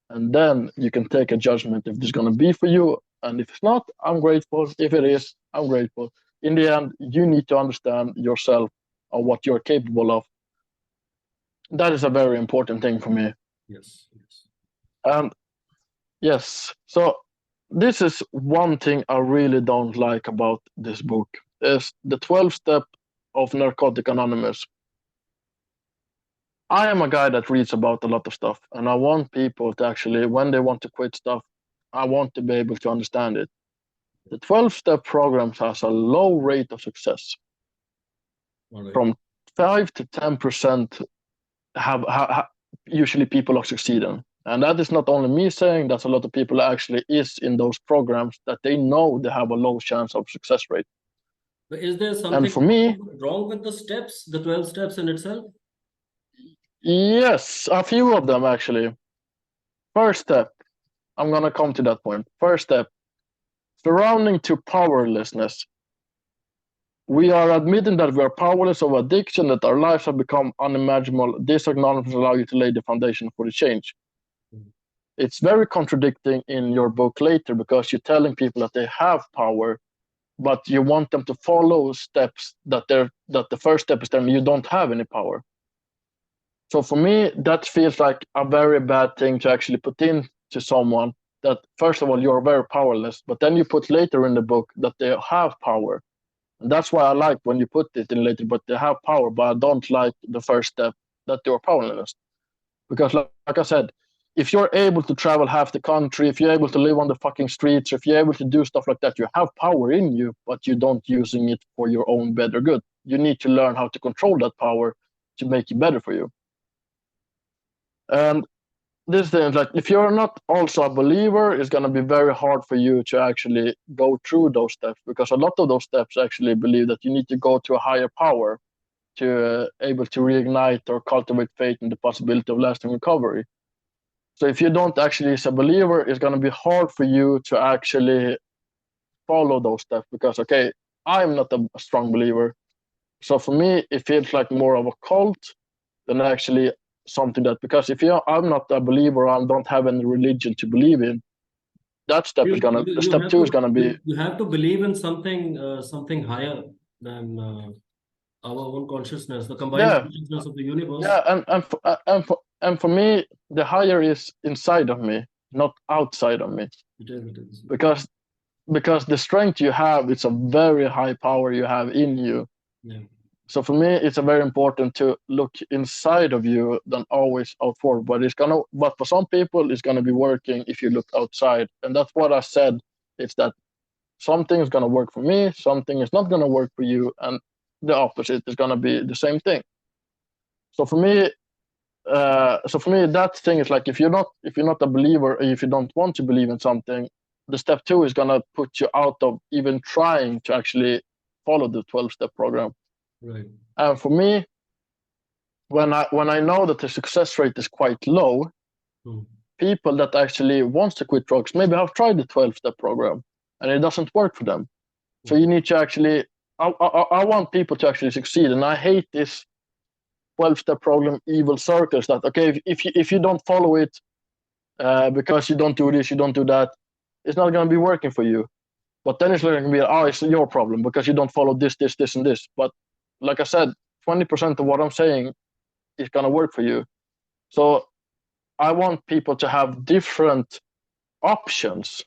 and then you can take a judgment if it's going to be for you. And if it's not, I'm grateful. If it is, I'm grateful. In the end, you need to understand yourself or what you're capable of. That is a very important thing for me. Yes. Yes. And yes, so this is one thing I really don't like about this book, is the 12 step of Narcotic Anonymous. I am a guy that reads about a lot of stuff, and I want people to actually, when they want to quit stuff, I want to be able to understand it. The 12-step program has a low rate of success. All right. From 5 to 10% usually people are succeeding. And that is not only me saying, that's a lot of people actually is in those programs that they know they have a low chance of success rate. But is there And something for me, wrong with the steps, the 12 steps in itself? yes, a few of them actually. First step, I'm going to come to that point. First step, surrounding to powerlessness. We are admitting that we are powerless of addiction, that our lives have become unimaginable. This acknowledgement allows you to lay the foundation for the change. It's very contradicting in your book later, because you're telling people that they have power, but you want them to follow steps that the first step is telling you don't have any power. So for me, that feels like a very bad thing to actually put in to someone, that first of all, you're very powerless, but then you put later in the book that they have power. And that's why I like when you put it in later, but they have power, but I don't like the first step, that you're powerless. Because like I said, if you're able to travel half the country, if you're able to live on the fucking streets, if you're able to do stuff like that, you have power in you, but you don't using it for your own better good. You need to learn how to control that power to make it better for you. And this thing is like, if you're not also a believer, it's going to be very hard for you to actually go through those steps, because a lot of those steps actually believe that you need to go to a higher power to able to reignite or cultivate faith in the possibility of lasting recovery. So if you don't actually, as a believer, it's going to be hard for you to actually follow those steps, because, okay, I'm not a strong believer. So for me, it feels like more of a cult than actually something that, because if I'm not a believer, I don't have any religion to believe in, that step is gonna, step two is gonna be, you have to believe in something higher than our own consciousness, the combined yeah, consciousness of the universe. yeah, and for me, the higher is inside of me, not outside of me, It is. because the strength you have, it's a very high power you have in you. Yeah. So for me, it's a very important to look inside of you than always out forward. But for some people, it's gonna be working if you look outside, and that's what I said. It's that something is gonna work for me, something is not gonna work for you, and the opposite is gonna be the same thing. So for me, that thing is like if you're not a believer, or if you don't want to believe in something, the step 2 is gonna put you out of even trying to actually follow the 12-step program. Right. And for me, when I know that the success rate is quite low, people that actually wants to quit drugs maybe have tried the 12-step program and it doesn't work for them. So you need to actually, I want people to actually succeed, and I hate this 12-step program evil circles that, okay, if you don't follow it because you don't do this, you don't do that, it's not going to be working for you. But then it's going to be, oh, it's your problem because you don't follow this, and this. But like I said, 20% of what I'm saying is going to work for you. So I want people to have different options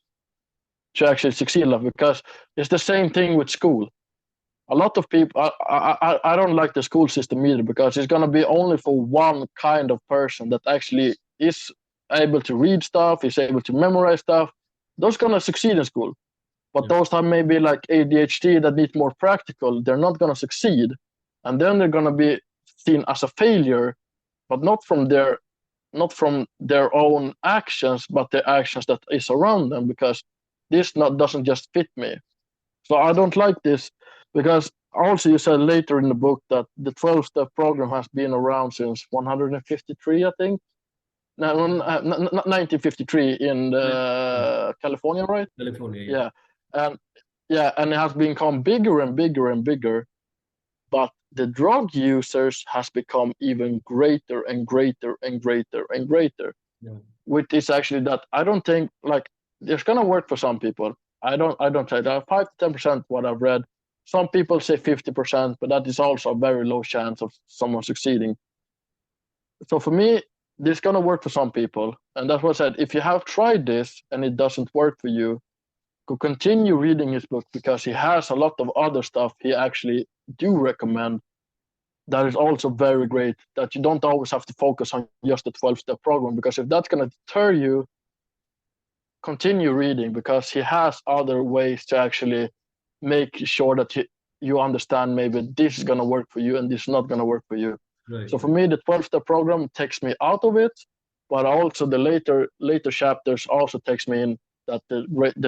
to actually succeed in life, because it's the same thing with school. A lot of people, I don't like the school system either, because it's going to be only for one kind of person that actually is able to read stuff, is able to memorize stuff. Those going to succeed in school. But those that maybe like ADHD that need more practical, they're not going to succeed. And then they're going to be seen as a failure, but not from their own actions, but the actions that is around them, because this doesn't just fit me. So I don't like this, because also you said later in the book that the 12-step program has been around since 153, I think. No, 1953 in California, right? California. And it has become bigger and bigger and bigger. But the drug users has become even greater and greater and greater and greater. Which is actually that I don't think, like, it's gonna work for some people. I don't say that 5 to 10% what I've read. Some people say 50%, but that is also a very low chance of someone succeeding. So for me, this is gonna work for some people, and that's what I said. If you have tried this and it doesn't work for you, go continue reading his book, because he has a lot of other stuff he actually do recommend that is also very great, that you don't always have to focus on just the 12-step program, because if that's going to deter you, continue reading, because he has other ways to actually make sure that you understand maybe this is going to work for you and this is not going to work for you. So for me, the 12-step program takes me out of it, but also the later chapters also takes me in, that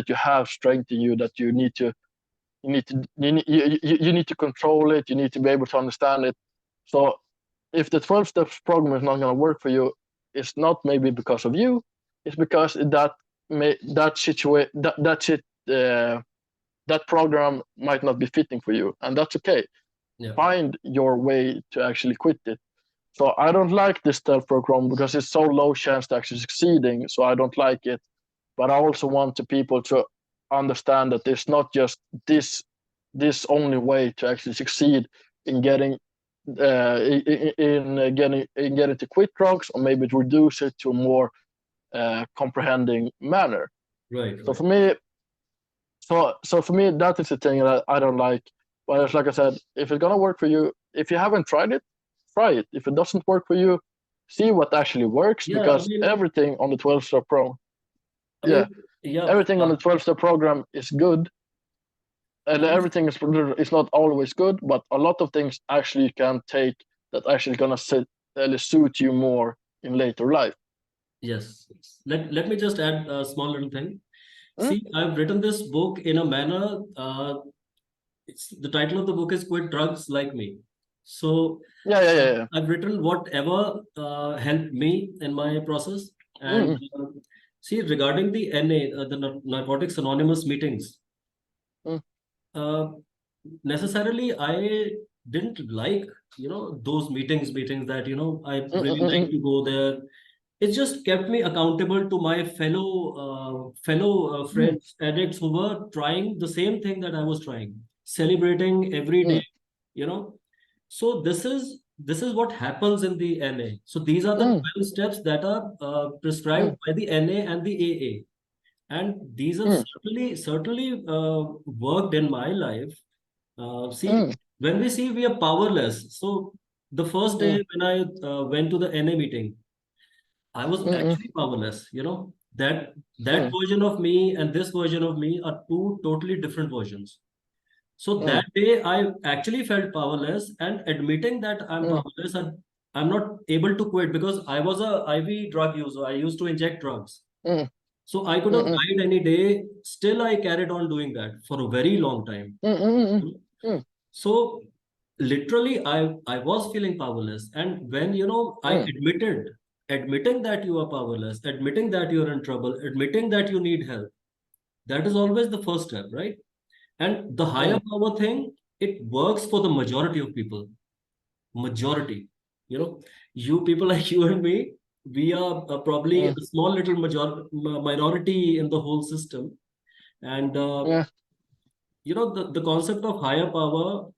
you have strength in you, that you need to control it, you need to be able to understand it. So if the 12 steps program is not going to work for you, it's not maybe because of you, it's because that program might not be fitting for you, and that's okay. Find your way to actually quit it. So I don't like this 12 program because it's so low chance to actually succeeding, so I don't like it. But I also want the people to understand that there's not just this only way to actually succeed in getting getting to quit drugs, or maybe to reduce it to a more comprehending manner. So for me, that is the thing that I don't like. But it's like I said, if it's gonna work for you, if you haven't tried it, try it. If it doesn't work for you, see what actually works, because everything on the 12-step program, everything on the 12-step program is good. And everything is not always good, but a lot of things actually you can take that actually gonna suit you more in later life. Yes. Let me just add a small little thing. See, I've written this book in a manner. The title of the book is "Quit Drugs Like Me." So I've written whatever helped me in my process. And see, regarding the NA, the Narcotics Anonymous meetings, necessarily I didn't like, those meetings that, I really like to go there. It just kept me accountable to my fellow friends, addicts, who were trying the same thing that I was trying, celebrating every day, So this is what happens in the NA. So these are the 12 steps that are prescribed by the NA and the AA. And these have certainly worked in my life. When we are powerless. So the first day when I went to the NA meeting, I was actually powerless. That version of me and this version of me are two totally different versions. So that day I actually felt powerless, and admitting that I'm powerless, I'm not able to quit because I was a IV drug user. I used to inject drugs. mm, So I could have mm, died any day. Still, I carried on doing that for a very long time. mm, mm, mm, So literally, I was feeling powerless. And when, I mm, admitting that you are powerless, admitting that you're in trouble, admitting that you need help, that is always the first step, right? And the higher mm, power thing, it works for the majority of people. Majority. You know, you people like you and me, we are probably mm, a small little minority in the whole system. And, yeah, the concept of higher power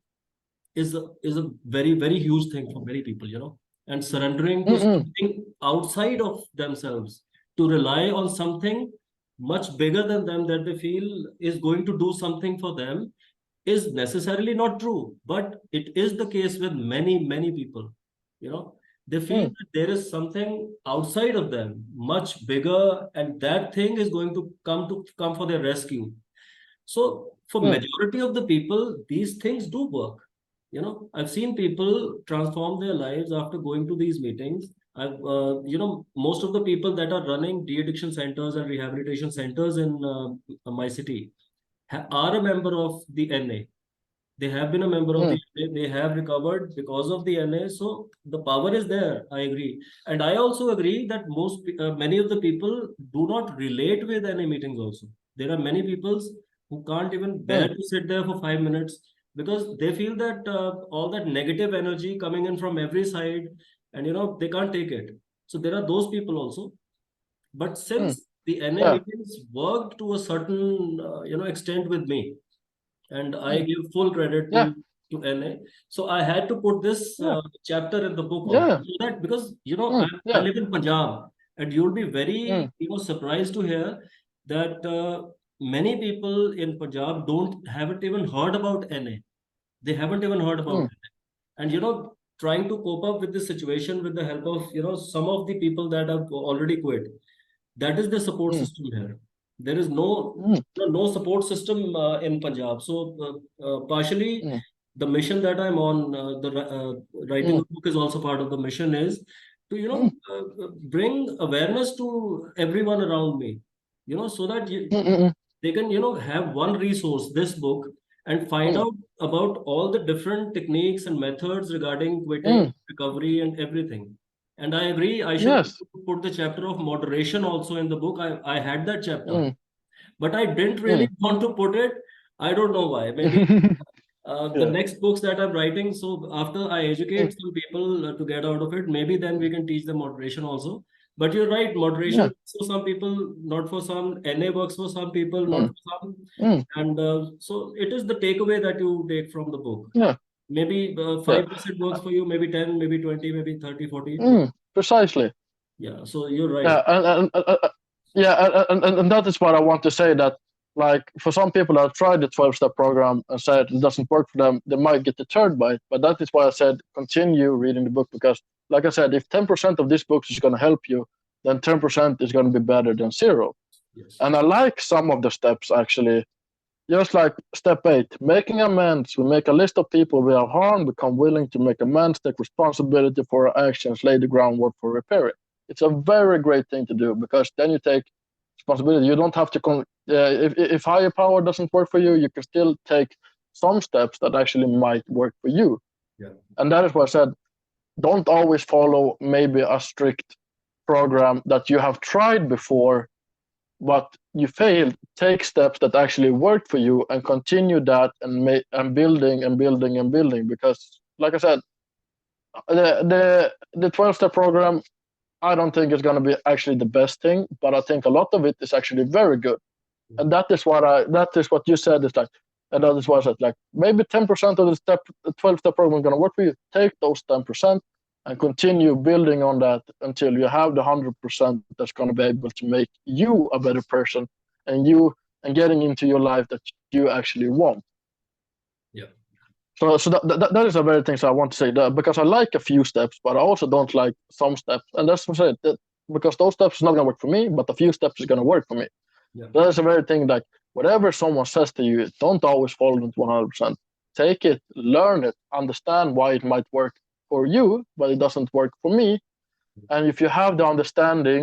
is a very, very huge thing for many people, and surrendering mm, to mm, something outside of themselves to rely on something much bigger than them that they feel is going to do something for them is necessarily not true, but it is the case with many, many people. They feel mm, that there is something outside of them, much bigger, and that thing is going to come for their rescue. So for mm, majority of the people, these things do work. I've seen people transform their lives after going to these meetings. Most of the people that are running de-addiction centers and rehabilitation centers in my city are a member of the NA. They have been a member of the mm, NA. They have recovered because of the NA. So the power is there. I agree, and I also agree that many of the people do not relate with NA meetings. Also, there are many people who can't even bear mm, to sit there for 5 minutes because they feel that all that negative energy coming in from every side, and they can't take it. So there are those people also. But mm, since the NA yeah, meetings worked to a certain extent with me, and I mm, give full credit yeah, to NA. So I had to put this yeah, chapter in the book also, yeah, so that because I yeah, live in Punjab, and you'll be very mm, surprised to hear that many people in Punjab don't haven't even heard about NA. They haven't even heard about mm, it, and trying to cope up with this situation with the help of some of the people that have already quit. That is the support mm, system here. There is no support system in Punjab. So partially, mm, the mission that I'm on, writing mm, a book is also part of the mission is to mm, bring awareness to everyone around me. So that mm, mm, they can have one resource, this book, and find mm, out about all the different techniques and methods regarding quitting, mm, recovery, and everything. And I agree, I should yes, put the chapter of moderation also in the book. I had that chapter, mm, but I didn't really mm. want to put it. I don't know why. Maybe the Yeah, next books that I'm writing. So after I mm, educate some people to get out of it, maybe then we can teach them moderation also. But you're right, moderation yeah, works for some people, not for some. NA works for some people, not mm, for some. mm, And so it is the takeaway that you take from the book. yeah, Maybe yeah, 5% works for you, maybe 10, maybe 20, maybe 30, 40. precisely. Yeah, so you're right. Yeah, yeah, and that is what I want to say. That like for some people that have tried the 12-step program and said it doesn't work for them, they might get deterred by it. But that is why I said continue reading the book because, like I said, if 10% of this book is going to help you, then 10% is going to be better than zero. Yes. And I like some of the steps actually. Just like step 8, making amends. We make a list of people we have harmed, become willing to make amends, take responsibility for our actions, lay the groundwork for repairing. It's a very great thing to do because then you take responsibility. You don't have to, if higher power doesn't work for you, you can still take some steps that actually might work for you. Yeah. And that is what I said. Don't always follow maybe a strict program that you have tried before but you failed, take steps that actually worked for you and continue that and building and building and building. Because, like I said, the 12-step program, I don't think is going to be actually the best thing, but I think a lot of it is actually very good. And that is what you said is like, and that is why I said like maybe 10% of the 12-step program is going to work for you. Take those 10% and continue building on that until you have the 100% that's going to be able to make you a better person and getting into your life that you actually want. Yeah. So that is a very thing I want to say that because I like a few steps, but I also don't like some steps, and that's what I said that because those steps is not going to work for me, but a few steps is going to work for me. Yeah. That is a very thing like whatever someone says to you, don't always follow it 100%. Take it, learn it, understand why it might work for you, but it doesn't work for me. And if you have the understanding,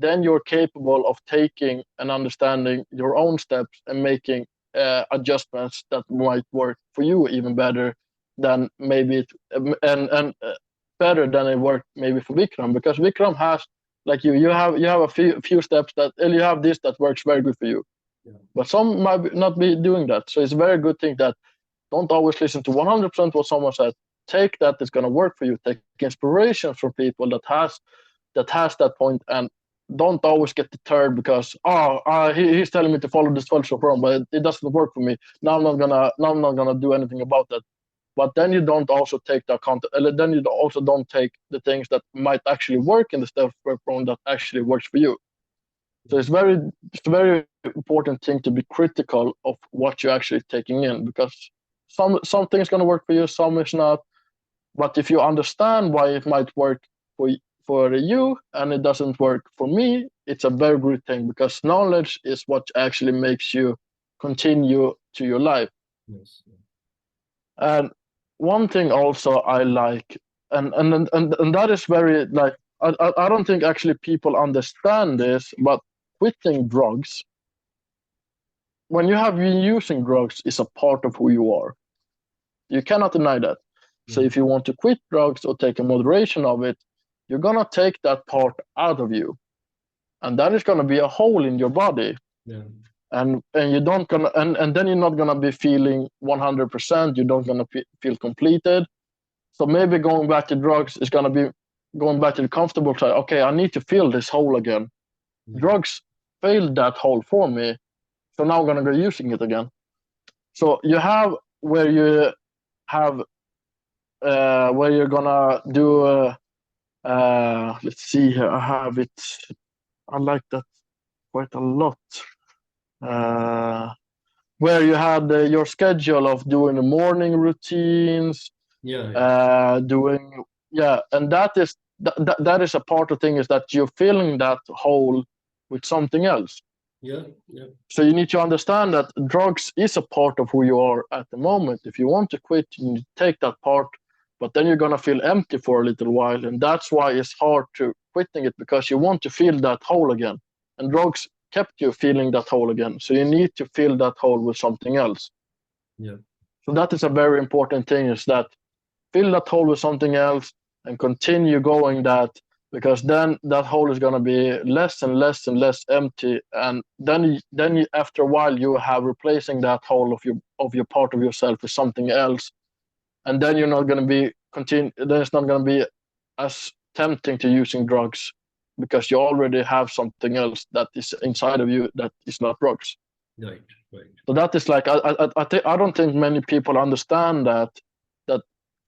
then you're capable of taking and understanding your own steps and making adjustments that might work for you even better than maybe it, and better than it worked maybe for Vikram, because Vikram has, like you have a few steps that, and you have this that works very good for you, Yeah. but some might not be doing that. So it's a very good thing that don't always listen to 100% what someone said. Take that is going to work for you. Take inspiration from people that has that point, and don't always get deterred because he's telling me to follow this fellowship program, but it doesn't work for me. Now I'm not gonna do anything about that. But then you don't also take the account. Then you also don't take the things that might actually work in the step program that actually works for you. So it's a very important thing to be critical of what you're actually taking in, because some things gonna work for you, some is not. But if you understand why it might work for you and it doesn't work for me, it's a very good thing, because knowledge is what actually makes you continue to your life. Yes. And one thing also I like, and that is very like I don't think actually people understand this, but quitting drugs, when you have been using drugs, is a part of who you are. You cannot deny that. So if you want to quit drugs or take a moderation of it, you're gonna take that part out of you, and that is gonna be a hole in your body. Yeah. And you don't gonna and then you're not gonna be feeling 100%. You're not gonna feel completed. So maybe going back to drugs is gonna be going back to the comfortable side. Okay, I need to feel this hole again. Drugs failed that hole for me, so now I'm gonna go using it again. So you have where you have where you're gonna do. Let's see here. I have it. I like that quite a lot. Uh, where you had your schedule of doing the morning routines, Yeah. doing and that is a part of thing, is that you're filling that hole with something else. Yeah. Yeah. So you need to understand that drugs is a part of who you are at the moment. If you want to quit, you need to take that part, but then you're gonna feel empty for a little while, and that's why it's hard to quitting it, because you want to fill that hole again, and drugs kept you feeling that hole again. So you need to fill that hole with something else. Yeah. So that is a very important thing, is that fill that hole with something else and continue going that, because then that hole is going to be less and less and less empty, and then after a while you have replacing that hole of your part of yourself with something else, and then you're not going to be then it's not going to be as tempting to using drugs, because you already have something else that is inside of you that is not drugs. Right. Right. So that is like I don't think many people understand that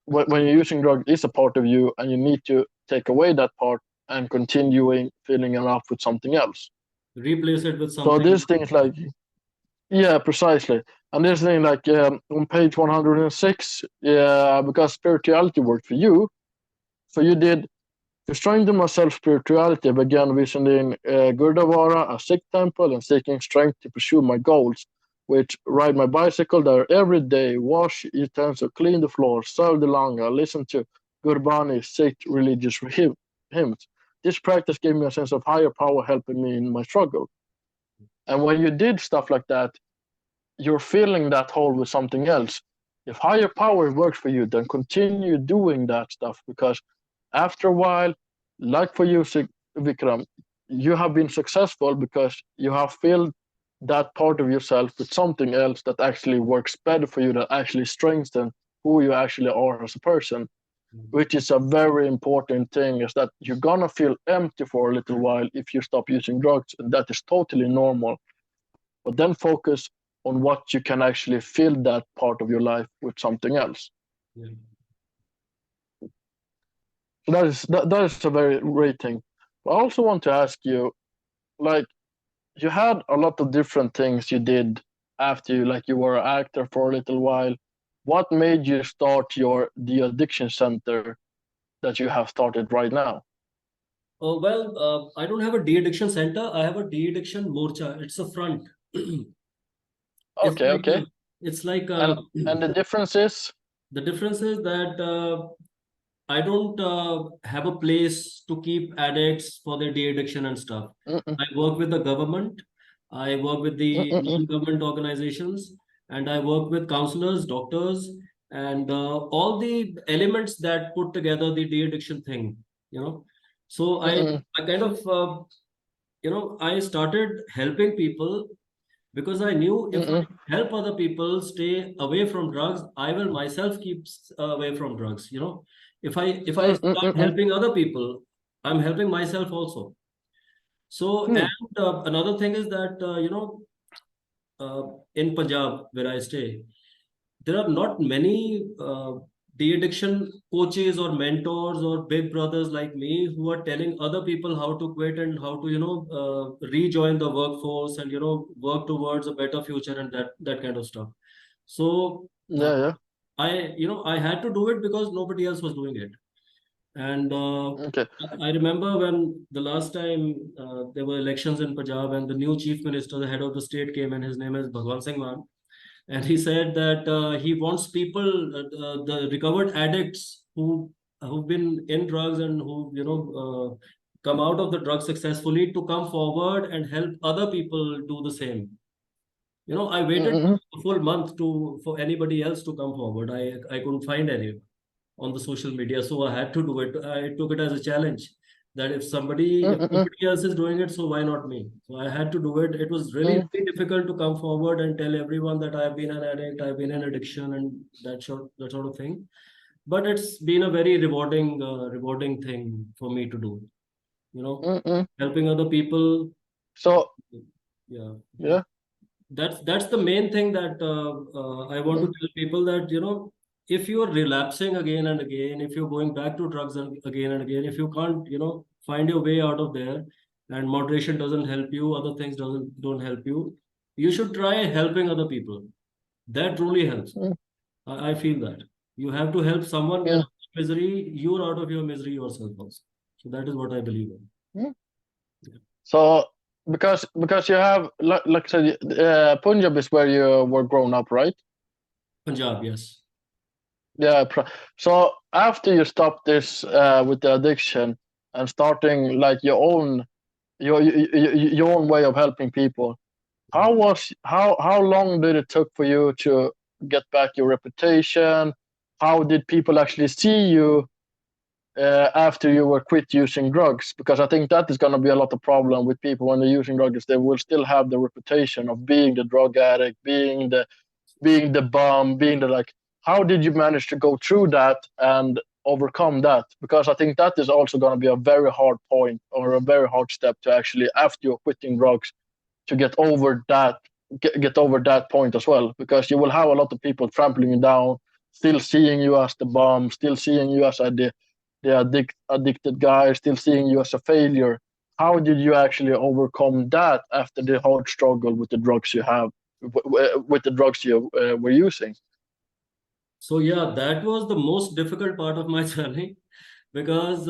when you're using drugs is a part of you, and you need to take away that part and continuing filling it up with something else. Replace it with So something. this thing is like, yeah, precisely. And this thing like on page 106, because spirituality worked for you, so you did. To strengthen my self-spirituality, I began visiting Gurdwara, a Sikh temple, and seeking strength to pursue my goals, which ride my bicycle there every day, wash utensils, clean the floor, serve the langa, listen to Gurbani, Sikh religious hymns. This practice gave me a sense of higher power helping me in my struggle. And when you did stuff like that, you're filling that hole with something else. If higher power works for you, then continue doing that stuff, because after a while, like for you, Vikram, you have been successful because you have filled that part of yourself with something else that actually works better for you, that actually strengthens who you actually are as a person, which is a very important thing, is that you're gonna feel empty for a little while if you stop using drugs, and that is totally normal. But then focus on what you can actually fill that part of your life with something else. Yeah. So that is a very great thing. But I also want to ask you, like, you had a lot of different things you did after you were an actor for a little while. What made you start the addiction center that you have started right now? Oh, well, I don't have a de-addiction center. I have a de-addiction morcha. It's a front. It's Okay, like okay. it's like And the difference is? the difference is that I don't have a place to keep addicts for their de-addiction and stuff. Mm-mm, I work with the government, I work with the mm-mm, non-government organizations, and I work with counselors, doctors, and all the elements that put together the de-addiction thing. You know, so mm-mm, I kind of I started helping people because I knew if I mm-mm, help other people stay away from drugs, I will myself keep away from drugs. If I mm-mm, start mm-mm, helping other people, I'm helping myself also. So, mm, and another thing is that uh, in Punjab where I stay, there are not many de-addiction coaches or mentors or big brothers like me who are telling other people how to quit and how to rejoin the workforce and work towards a better future and that kind of stuff. So yeah, yeah. I had to do it because nobody else was doing it. And Okay. I remember when the last time there were elections in Punjab and the new chief minister, the head of the state, came, and his name is Bhagwan Singh Man, and he said that he wants people, the recovered addicts who've been in drugs and who come out of the drug successfully, to come forward and help other people do the same. I waited Mm-mm, a full month to for anybody else to come forward. I couldn't find any on the social media, so I had to do it. I took it as a challenge that if mm-mm, nobody else is doing it, so why not me? So I had to do it. It was really, mm, really difficult to come forward and tell everyone that I've been an addict, I've been in addiction, and that sort of thing. But it's been a very rewarding thing for me to do. mm-mm. Helping other people. So, Yeah, yeah. that's the main thing that I want to Mm, tell people, that if you're relapsing again and again, if you're going back to drugs again and again, if you can't find your way out of there, and moderation doesn't help you, other things don't help you, you should try helping other people. That truly helps. mm, I feel that you have to help someone get mm, out of misery. You're out of your misery yourself also. So that is what I believe in. mm. Yeah. So, because you have, like I said, Punjab is where you were grown up, right? Punjab, yes. Yeah. So after you stopped this with the addiction and starting like your own way of helping people, how long did it took for you to get back your reputation? How did people actually see you after you were quit using drugs? Because I think that is going to be a lot of problem with people when they're using drugs. They will still have the reputation of being the drug addict, being the bum, being the like. How did you manage to go through that and overcome that? Because I think that is also going to be a very hard point or a very hard step to actually, after you're quitting drugs, to get over that point as well, because you will have a lot of people trampling you down, still seeing you as the bomb, still seeing you as addicted guy, still seeing you as a failure. How did you actually overcome that after the hard struggle with the drugs you have, with the drugs you were using? So yeah, that was the most difficult part of my journey, because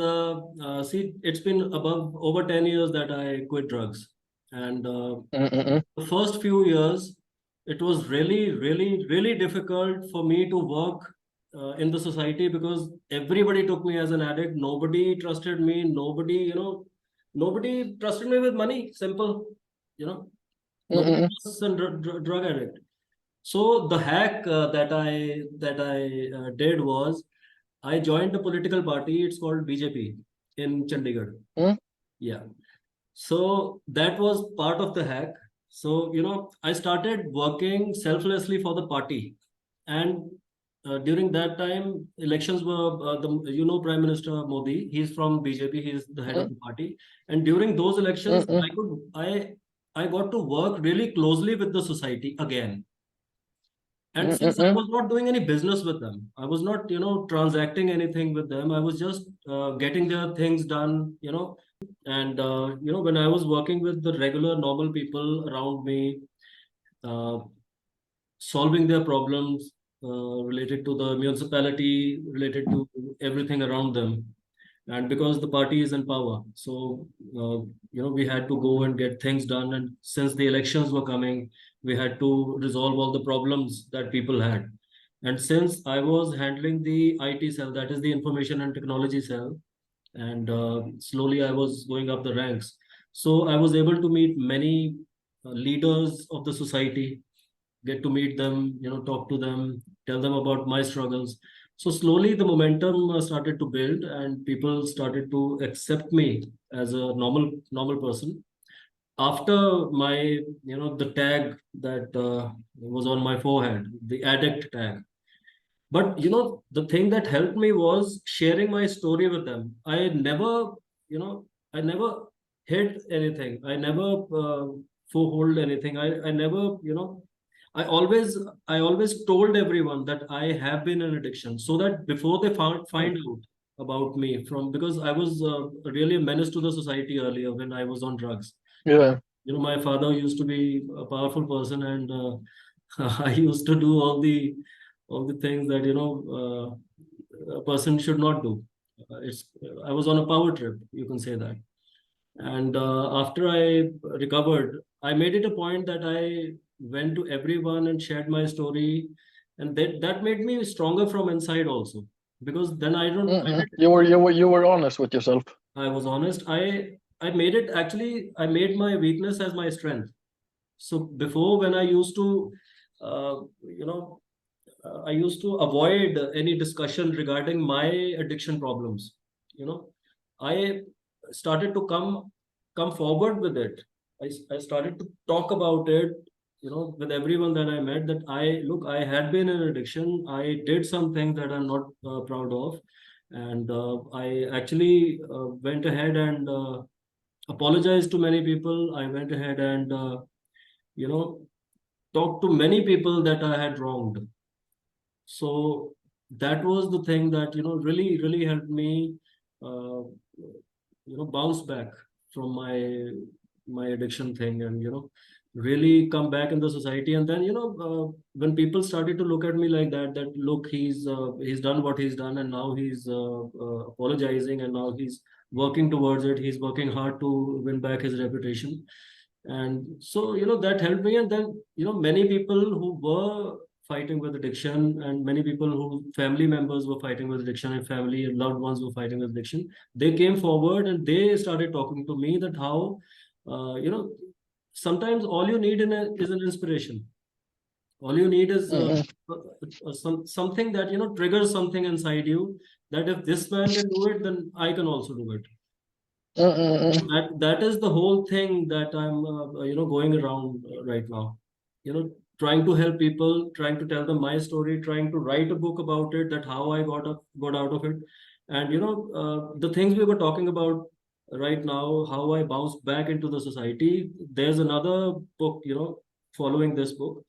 see, it's been above over 10 years that I quit drugs, and Mm-mm, the first few years it was really, really, really difficult for me to work in the society, because everybody took me as an addict. Nobody trusted me. Nobody trusted me with money. Simple, you know. Nobody mm-mm, trusts a drug addict. So the hack that I did was, I joined a political party. It's called BJP in Chandigarh. mm, Yeah. So that was part of the hack. So I started working selflessly for the party, and during that time, elections were the Prime Minister Modi. He's from BJP. He's the head of mm, the party, and during those elections, mm-mm, I got to work really closely with the society again. And since I mm-mm, was not doing any business with them, I was not, transacting anything with them. I was just getting their things done, and, when I was working with the regular, normal people around me, uh, solving their problems related to the municipality, related to everything around them. And because the party is in power, so we had to go and get things done. And since the elections were coming, we had to resolve all the problems that people had. And since I was handling the IT cell, that is the information and technology cell, and slowly I was going up the ranks. So I was able to meet many leaders of the society, get to meet them, talk to them, tell them about my struggles. So slowly the momentum started to build, and people started to accept me as a normal person. After my, the tag that was on my forehead, the addict tag. But the thing that helped me was sharing my story with them. I never hid anything. I never forehold anything. I never, I always I always told everyone that I have been in addiction, so that before they find out about me, from because I was really a menace to the society earlier when I was on drugs. Yeah. My father used to be a powerful person, and I used to do all the things that a person should not do. It's I was on a power trip, you can say that. And after I recovered, I made it a point that I went to everyone and shared my story, and that made me stronger from inside also. Because then You were honest with yourself. I was honest. I made it actually. I made my weakness as my strength. So before, when I used to, you know, I used to avoid any discussion regarding my addiction problems. You know, I started to come forward with it. I started to talk about it, with everyone that I met. That I had been in addiction. I did something that I'm not proud of, and I actually went ahead and apologized to many people. I went ahead and you know talked to many people that I had wronged. So that was the thing that really helped me uh, bounce back from my addiction thing, and really come back in the society. And then when people started to look at me like that look, he's done what he's done, and now he's apologizing, and now he's working towards it, he's working hard to win back his reputation. And so that helped me. And then many people who were fighting with addiction, and many people who family members were fighting with addiction, and family and loved ones were fighting with addiction, they came forward and they started talking to me that how sometimes all you need is an inspiration. All you need is something that triggers something inside you, that if this man can do it, then I can also do it. That is the whole thing that I'm going around right now. Trying to help people, trying to tell them my story, trying to write a book about it, that how I got out of it. And the things we were talking about right now, how I bounced back into the society. There's another book, following this book.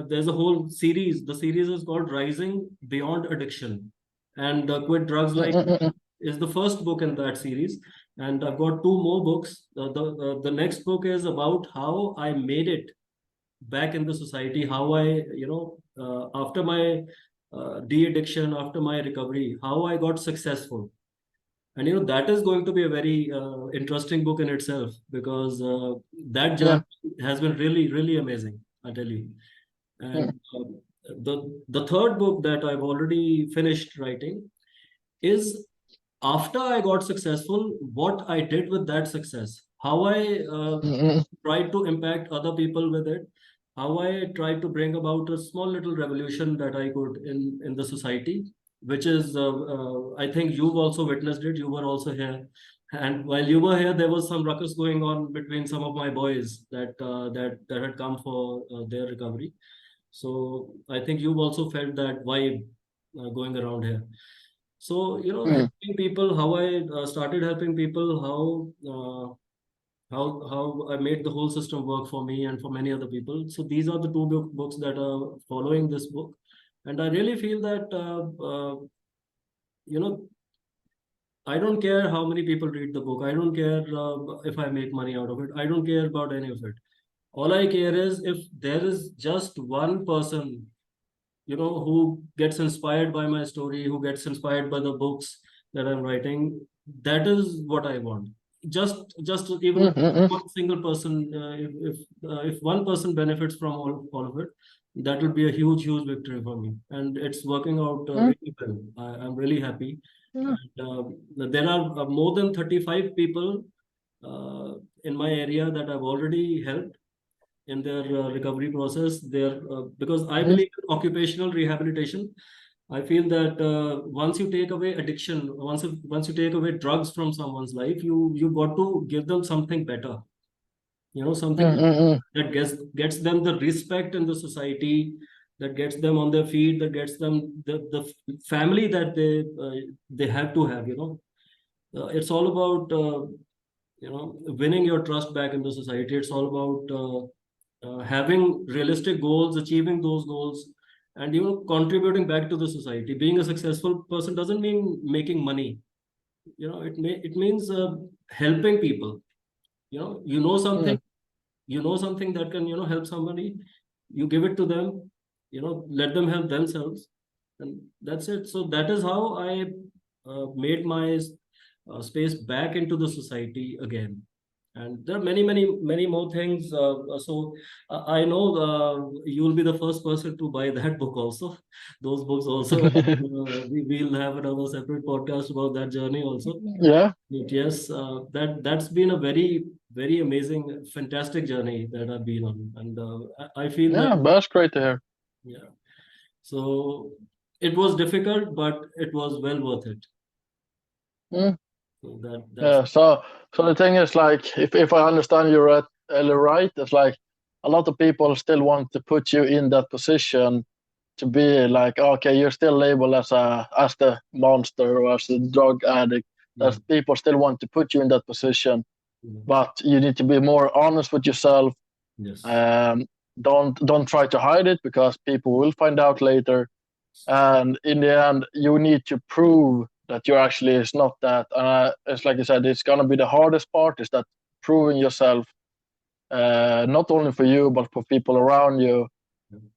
There's a whole series. The series is called Rising Beyond Addiction, and Quit Drugs Like is the first book in that series. And I've got two more books. The next book is about how I made it back in the society, how I, after my de-addiction, after my recovery, how I got successful. And that is going to be a very interesting book in itself, because that Yeah. journey has been really, really amazing, I tell you. And the third book that I've already finished writing is, after I got successful, what I did with that success, how I tried to impact other people with it, how I tried to bring about a small little revolution that I could in the society, which is, I think you've also witnessed it. You were also here, and while you were here, there was some ruckus going on between some of my boys that had come for their recovery. So I think you've also felt that vibe going around here. So, helping people, how I started helping people, how I made the whole system work for me and for many other people. So these are the two books that are following this book, and I really feel that you know I don't care how many people read the book. I don't care if I make money out of it. I don't care about any of it. All I care is if there is just one person who gets inspired by my story, who gets inspired by the books that I'm writing. That is what I want. Just even one single person, if one person benefits from all of it, that would be a huge, huge victory for me. And it's working out Mm, really well. I'm really happy. yeah. And there are more than 35 people uh, in my area that I've already helped in their recovery process. Because I Mhm. believe in occupational rehabilitation. I feel that once you take away addiction, once you take away drugs from someone's life, you got to give them something better. Something Mm, mm, that gets them the respect in the society, that gets them on their feet, that gets them the family that they have to have. It's all about winning your trust back in the society. It's all about having realistic goals, achieving those goals, and contributing back to the society. Being a successful person doesn't mean making money. It means helping people. You know something mm, you know something that can help somebody, you give it to them, let them help themselves, and that's it. So that is how I made my space back into the society again. And there are many, many, many more things. So I know you'll be the first person to buy that book also. Those books also. mm. We'll have another separate podcast about that journey also. Yeah, But yes, that's been a very, very amazing, fantastic journey that I've been on, and I feel that yeah, but that's great to hear. yeah. So it was difficult, but it was well worth it. Mm. So that's Yeah, so the thing is, like, if I understand you right, it's like a lot of people still want to put you in that position to be like, okay, you're still labeled as the monster or as the drug addict. yeah, That people still want to put you in that position, yeah. but you need to be more honest with yourself. Yes, Um, don't try to hide it because people will find out later. And in the end, you need to prove that you actually is not that. And it's like you said, it's gonna be the hardest part is that proving yourself, not only for you but for people around you.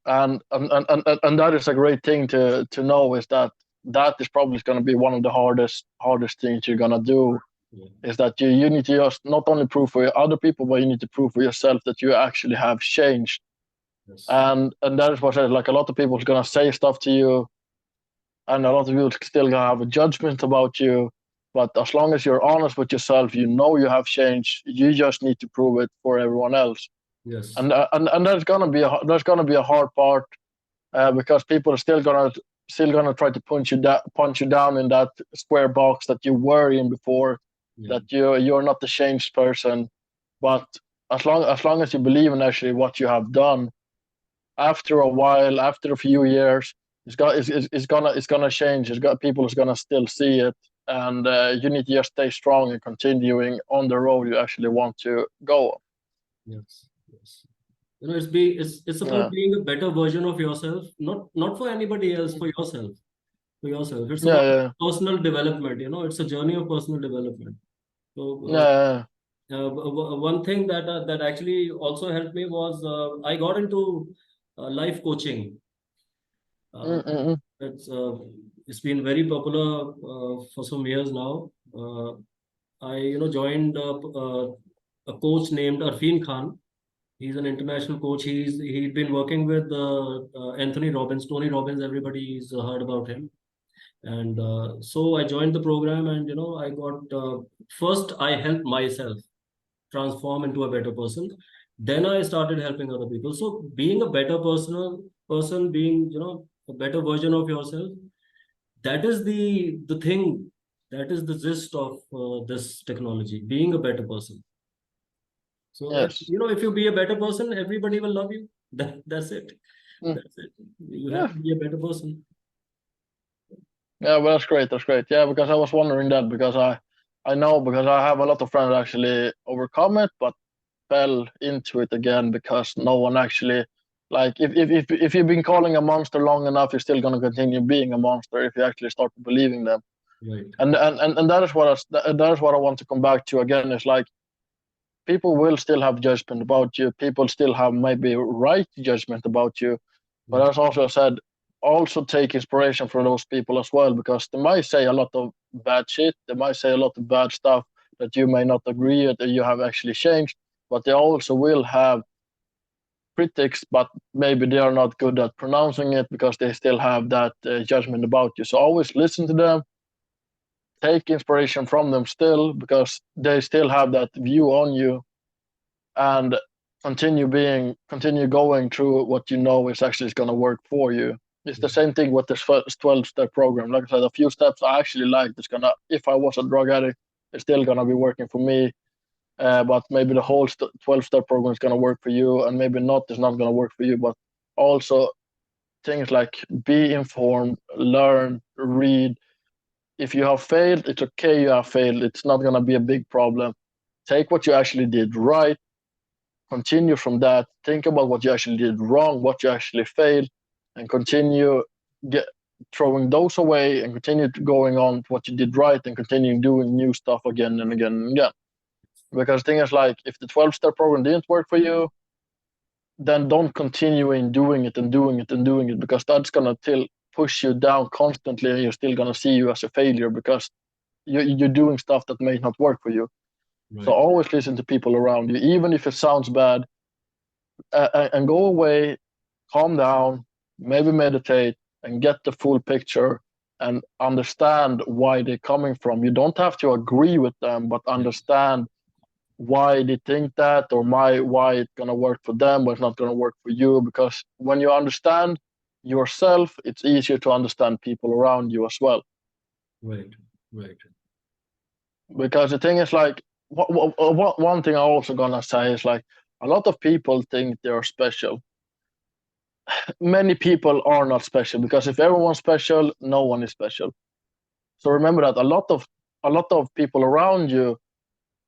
And that is a great thing to know is that that is probably going to be one of the hardest things you're going to do yeah, is that you need to just not only prove for other people but you need to prove for yourself that you actually have changed. yes, And that is what I said, like a lot of people are going to say stuff to you and a lot of people still going to have a judgment about you, but as long as you're honest with yourself, you know you have changed, you just need to prove it for everyone else. yes, And there's gonna be a hard part because people are still gonna try to punch you down in that square box that you were in before, yeah, that you're not the changed person. But as long as you believe in actually what you have done, after a while, after a few years, it's gonna change. People is gonna still see it, and you need to just stay strong and continuing on the road you actually want to go. yes, yes. It's about Yeah, being a better version of yourself, not for anybody else, for yourself. For yourself. It's yeah, about yeah, personal development. It's a journey of personal development. So yeah. one thing that actually also helped me was I got into life coaching. Uh, Mm-mm. it's uh, it's been very popular for some years now. I joined a coach named Arfin Khan. He's an international coach. He'd been working with Anthony Robbins, Tony Robbins. Everybody's heard about him. And so I joined the program, and I got first I helped myself transform into a better person. Then I started helping other people. So being a better person, being a better version of yourself, that is the thing. That is the gist of this technology. Being a better person. So Yes. if you be a better person, everybody will love you. That's it. Mm. That's it. You have Yeah. to be a better person. Yeah, well, that's great. That's great. Yeah, because I was wondering that because I know because I have a lot of friends actually overcome it, but fell into it again because no one actually like if you've been calling a monster long enough, you're still gonna continue being a monster if you actually start believing them. Right. And that is that is what I want to come back to again. Is like people will still have judgment about you. People still have maybe right judgment about you. But Yeah. as also said, also take inspiration from those people as well because they might say a lot of bad shit. They might say a lot of bad stuff that you may not agree with that you have actually changed. But they also will have critics, but maybe they are not good at pronouncing it because they still have that judgment about you. So always listen to them, take inspiration from them still because they still have that view on you, and continue going through what you know is actually going to work for you. It's the same thing with this 12-step program. Like I said, a few steps I actually like. It's gonna, if I was a drug addict, it's still gonna be working for me. But maybe the whole 12-step program is gonna work for you, and maybe not. It's not gonna work for you. But also things like be informed, learn, read. If you have failed, it's okay. You have failed. It's not gonna be a big problem. Take what you actually did right, continue from that, think about what you actually did wrong, what you actually failed, and continue get throwing those away and continue going on what you did right and continue doing new stuff again and again and again. Because the thing is, like, if the 12-step program didn't work for you, then don't continue in doing it and doing it and doing it, because that's gonna till push you down constantly, and you're still gonna see you as a failure because you're doing stuff that may not work for you. So Right. always listen to people around you, even if it sounds bad, and go away, calm down, maybe meditate, and get the full picture and understand why they're coming from. You don't have to agree with them, but understand why they think that, or why it's gonna work for them, but it's not gonna work for you. Because when you understand yourself, it's easier to understand people around you as well. Right. Right. Because the thing is, like, one thing I also gonna say is, like, a lot of people think they're special. Many people are not special, because if everyone's special, no one is special. So remember that a lot of people around you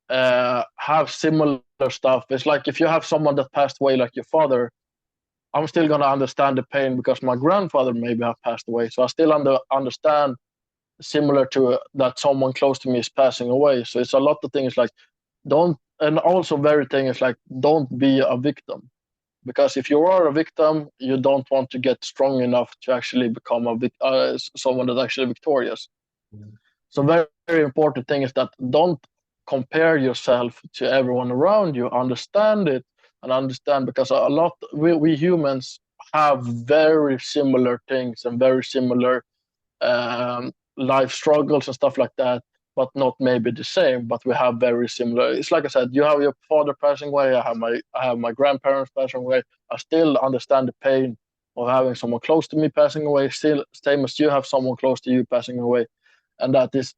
have similar stuff. It's like if you have someone that passed away, like your father, I'm still gonna understand the pain because my grandfather maybe have passed away. So I still understand, similar to that someone close to me is passing away. So it's a lot of things like, don't, and also very thing is like, don't be a victim. Because if you are a victim, you don't want to get strong enough to actually become someone that's actually victorious. Mm. So very, very important thing is that don't compare yourself to everyone around you. Understand it, and understand, because a lot we humans have very similar things and very similar life struggles and stuff like that, but not maybe the same. But we have very similar. It's like I said, you have your father passing away. I have my grandparents passing away. I still understand the pain of having someone close to me passing away. Still, same as you have someone close to you passing away, and that is,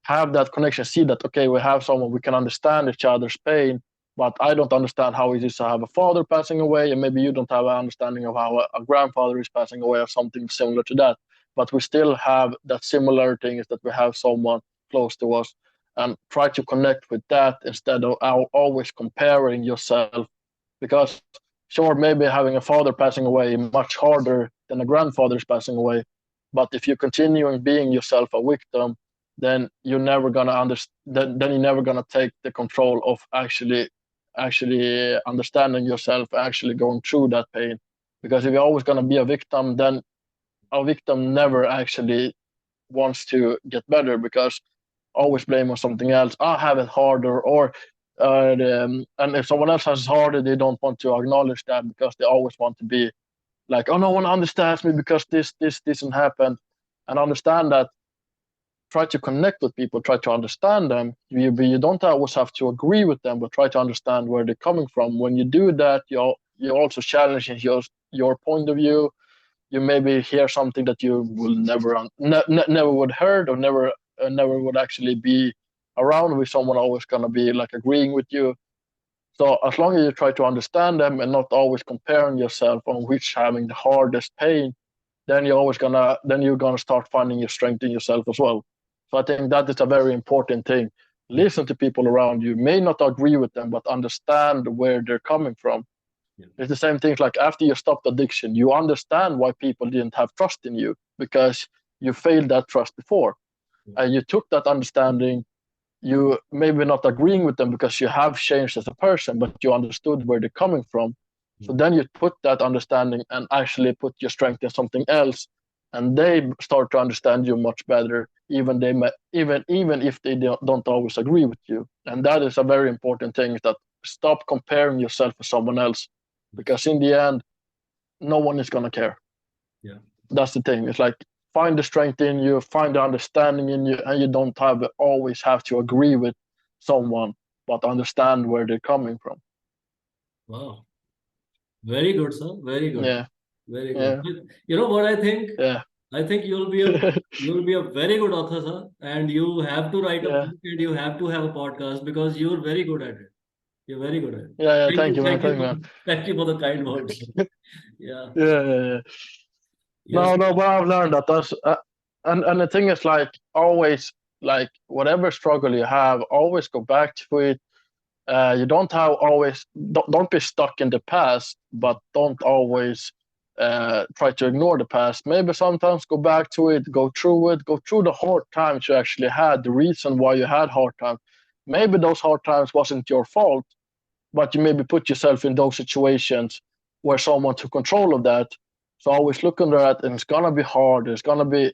have that connection. See that, okay, we have someone, we can understand each other's pain. But I don't understand how it is to have a father passing away, and maybe you don't have an understanding of how a grandfather is passing away or something similar to that. But we still have that similar thing, is that we have someone close to us, and try to connect with that instead of always comparing yourself. Because sure, maybe having a father passing away is much harder than a grandfather's passing away. But if you continue being yourself a victim, then you're never gonna then you're never gonna take the control of actually understanding yourself, actually going through that pain. Because if you're always gonna be a victim, then a victim never actually wants to get better, because always blame on something else. I have it harder, or and if someone else has it harder, they don't want to acknowledge that, because they always want to be like, oh, no one understands me because this didn't happen. And understand that, try to connect with people, try to understand them. You don't always have to agree with them, but try to understand where they're coming from. When you do that, you're also challenging your point of view. You maybe hear something that you will never would heard, or never would actually be around with someone always gonna be like agreeing with you. So as long as you try to understand them and not always comparing yourself on which having the hardest pain, then you're gonna start finding your strength in yourself as well. So I think that is a very important thing. Yeah. Listen to people around you. May not agree with them, but understand where they're coming from. Yeah. It's the same thing, like after you stopped addiction, you understand why people didn't have trust in you, because you failed that trust before. Yeah. And you took that understanding, you maybe not agreeing with them because you have changed as a person, but you understood where they're coming from. So Mm. then you put that understanding and actually put your strength in something else, and they start to understand you much better. Even if they don't always agree with you, and that is a very important thing. Is that stop comparing yourself with someone else. because in the end, no one is gonna care. Yeah. That's the thing. It's like find the strength in you, find the understanding in you, and you don't always have to agree with someone, but understand where they're coming from. Wow. Very good, sir. Very good. Yeah, Very good. yeah, You know what I think? yeah, I think you'll be a very good author, sir. And you have to write a yeah, book and you have to have a podcast because you're very good at it. You're very good at it. yeah, yeah. Thank Thank you. you, man. Thank you Thank you, for man. thank you for the kind words. Yeah. Yeah, yeah, yeah. Yes. No, no, but I've learned that and the thing is like always like whatever struggle you have, always go back to it. You don't have always don't be stuck in the past, but don't always try to ignore the past. Maybe sometimes go back to it, go through the hard times you actually had, the reason why you had hard times. Maybe those hard times wasn't your fault, but you maybe put yourself in those situations where someone took control of that. So always look under that, and it's gonna be hard. It's gonna be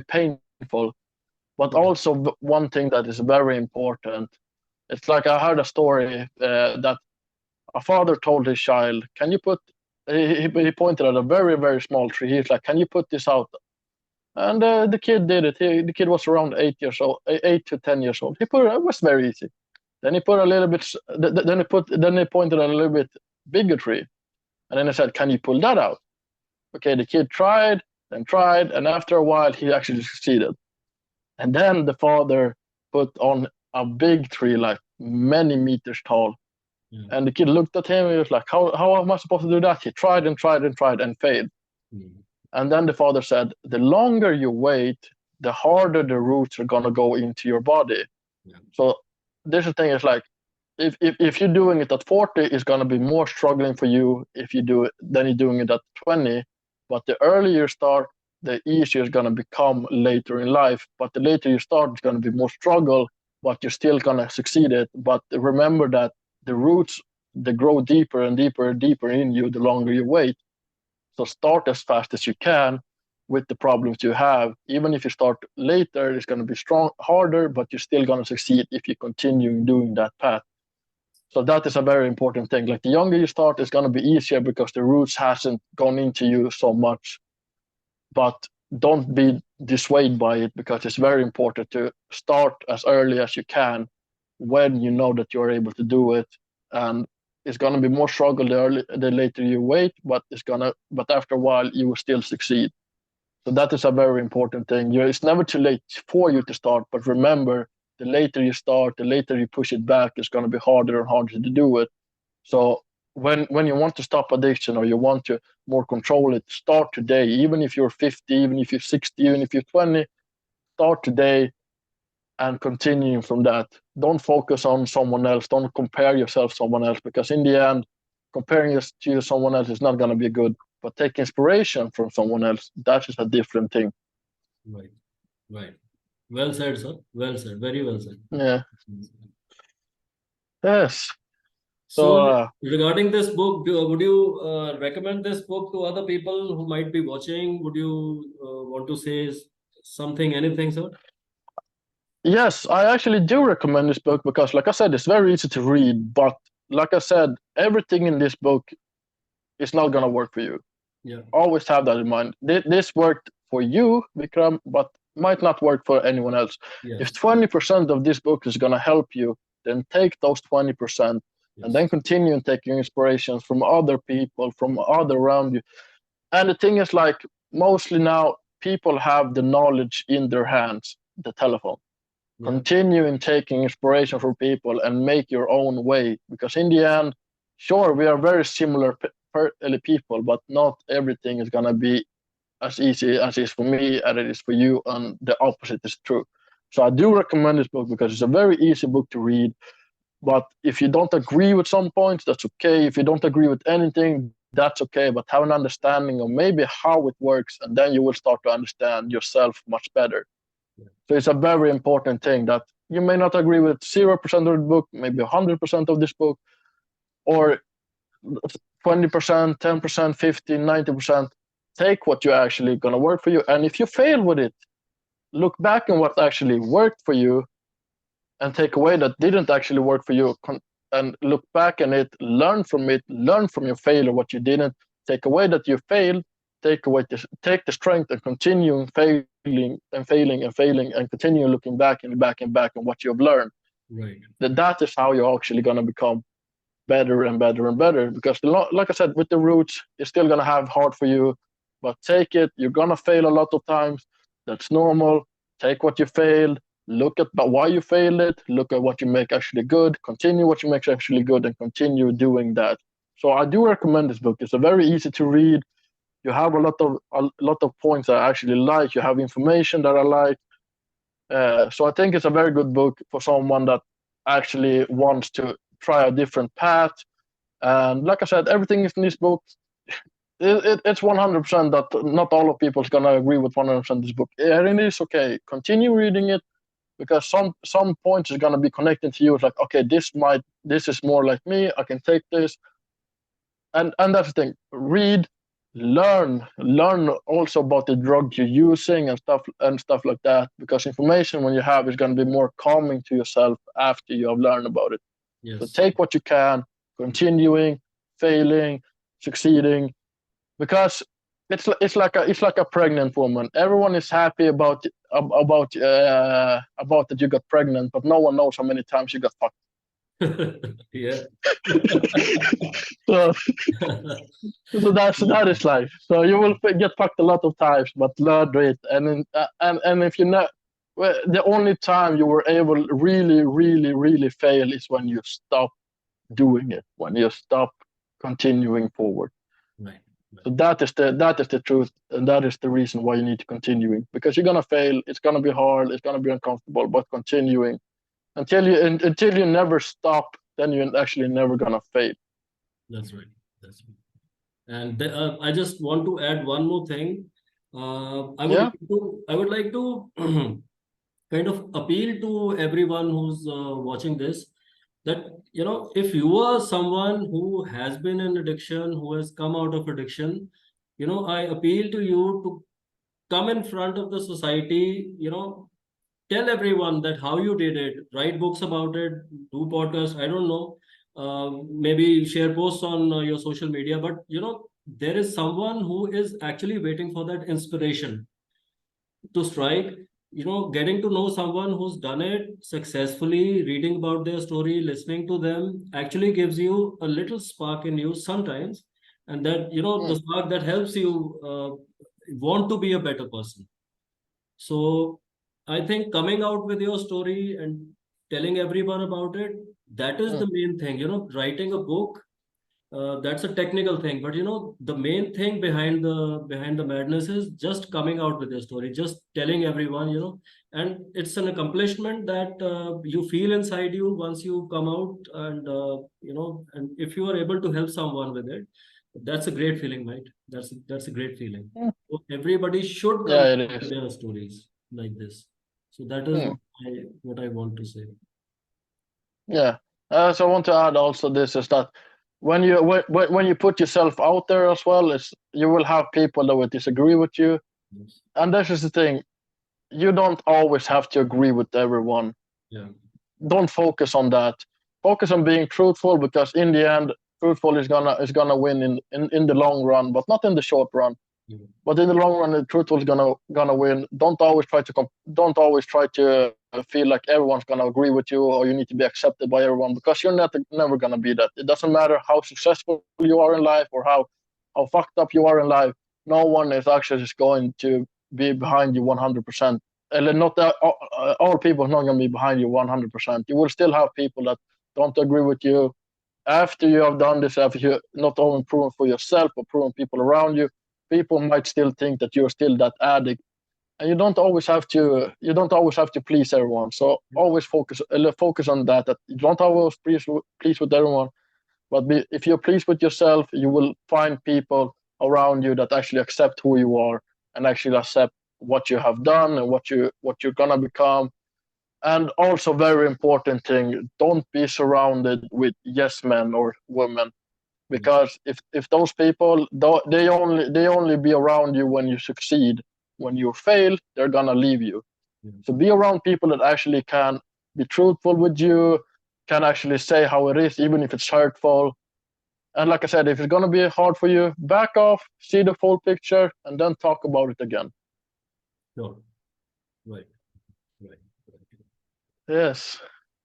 painful. But also one thing that is very important. It's like I heard a story that a father told his child, "Can you put?" He pointed at a very very small tree. He's like, "Can you put this out?" And the kid did it. The kid was around 8 years old, 8 to 10 years old. He put it. It was very easy. Then he put a little bit. Then he pointed at a little bit bigger tree, and then he said, "Can you pull that out?" Okay, the kid tried, and after a while, he actually succeeded. And then the father put on a big tree, like many meters tall. Yeah. And the kid looked at him. He was like, "How am I supposed to do that?" He tried and tried and tried and failed. Mm. And then the father said, "The longer you wait, the harder the roots are gonna go into your body." Yeah. So this thing is like, if you're doing it at 40, it's gonna be more struggling for you if you do it than you're doing it at 20. But the earlier you start, the easier it's gonna become later in life. But the later you start, it's gonna be more struggle, but you're still gonna succeed it. But remember that the roots they grow deeper and deeper and deeper in you the longer you wait. So start as fast as you can with the problems you have. Even if you start later, it's going to be harder, but you're still going to succeed if you continue doing that path. So that is a very important thing. Like the younger you start, it's going to be easier because the roots hasn't gone into you so much. But don't be dissuaded by it because it's very important to start as early as you can when you know that you're able to do it. And it's gonna be more struggle the later you wait, but after a while you will still succeed. So that is a very important thing. It's never too late for you to start, but remember, the later you start, the later you push it back, it's gonna be harder and harder to do it. So when you want to stop addiction or you want to more control it, start today. Even if you're 50, even if you're 60, even if you're 20, start today and continue from that. Don't focus on someone else. Don't compare yourself to someone else because in the end, comparing us to someone else is not going to be good. But take inspiration from someone else. That is a different thing. Right. Right. Well said, sir. Well said. Very well said. Yeah. Yes. So So, regarding this book, would you recommend this book to other people who might be watching? Would you want to say something, anything, sir? yes, I actually do recommend this book because, like I said, it's very easy to read. But like I said, everything in this book is not going to work for you. Yeah. Always have that in mind. This worked for you, Vikram, but might not work for anyone else. Yes. If 20% of this book is going to help you, then take those 20% and then continue and taking inspirations from other people, from other around you. And the thing is, like, mostly now people have the knowledge in their hands, the telephone. Yeah. Continue in taking inspiration from people and make your own way because in the end, sure, we are very similar people, but not everything is going to be as easy as it is for me as it is for you, and the opposite is true. So I do recommend this book because it's a very easy book to read. But if you don't agree with some points, that's okay. If you don't agree with anything, that's okay. But have an understanding of maybe how it works, and then you will start to understand yourself much better. Yeah. So it's a very important thing that you may not agree with 0% of the book, maybe 100% of this book, or 20%, 10%, 15, 90%. Take what you actually going to work for you. And if you fail with it, look back on what actually worked for you and take away that didn't actually work for you. and look back on it, learn from it, learn from your failure what you didn't, take away that you failed, take the strength and continue failing and continue looking back on what you have learned. Right. That is how you're actually going to become better and better and better, because like I said, with the roots, it's still going to have hard for you, but take it. You're going to fail a lot of times. That's normal. Take what you failed, look at why you failed it, look at what you make actually good, continue what you make actually good, and continue doing that. So I do recommend this book. It's a very easy to read. You have a lot of points that I actually like. You have information that I like. So I think it's a very good book for someone that actually wants to try a different path. And like I said, everything is in this book. It's 100% that not all of people is gonna agree with 100% this book. And it is okay. Continue reading it, because some points is gonna be connected to you. It's like, okay, this is more like me. I can take this, and that's the thing. Read, learn also about the drug you're using and stuff like that, because information when you have is going to be more calming to yourself after you have learned about it. So Yes. take what you can, continuing, failing, succeeding, because it's like a pregnant woman. Everyone is happy about that you got pregnant, but no one knows how many times you got fucked. Yeah. So So that is life. So you will get fucked a lot of times, but learn it. And if you know, well, the only time you were able really, really, really fail is when you stop doing it, when you stop continuing forward. Right. So that is the truth, and that is the reason why you need to continuing, because you're gonna fail. It's gonna be hard. It's gonna be uncomfortable, but continuing until you never stop, then you're actually never gonna fail. That's right. That's right. And I just want to add one more thing. Yeah. I would like to kind of appeal to everyone who's watching this, that if you are someone who has been in addiction, who has come out of addiction, I appeal to you to come in front of the society, tell everyone that how you did it, write books about it, do podcasts, I don't know, maybe share posts on your social media, but there is someone who is actually waiting for that inspiration to strike. Getting to know someone who's done it successfully, reading about their story, listening to them actually gives you a little spark in you sometimes, and that the Mm, spark that helps you want to be a better person. So I think coming out with your story and telling everyone about it, that is mm, the main thing. Writing a book, that's a technical thing, but the main thing behind the madness is just coming out with your story, just telling everyone, and it's an accomplishment that you feel inside you once you come out, and and if you are able to help someone with it, that's a great feeling, right? That's a great feeling. mm. So everybody should come Yeah, it with is. their stories like this. So that is Mm. what I want to say. Yeah. So I want to add also this is that when you put yourself out there as well, is you will have people that will disagree with you, Yes. and this is the thing. You don't always have to agree with everyone. Yeah. Don't focus on that. Focus on being truthful, because in the end, truthful is gonna win in the long run, but not in the short run. Yeah. But in the long run, the truthful is gonna win. Don't always try to feel like everyone's gonna agree with you, or you need to be accepted by everyone, because you're never gonna be that. It doesn't matter how successful you are in life, or how fucked up you are in life. No one is actually just going to be behind you 100%. And not that all people are not gonna be behind you 100%. You will still have people that don't agree with you after you have done this, after you not only proven for yourself but proven people around you. People might still think that you're still that addict, and you don't always have to please everyone. So always focus on that you don't always please with everyone, but if you're pleased with yourself, you will find people around you that actually accept who you are, and actually accept what you have done and what you're gonna become. And also, very important thing, don't be surrounded with yes men or women, Yeah. because if those people, they only be around you when you succeed. When you fail, they're gonna leave you. Yeah. So be around people that actually can be truthful with you, can actually say how it is, even if it's hurtful. And like I said, if it's gonna be hard for you, back off, see the full picture, and then talk about it again. Sure. Right. Right. Yes.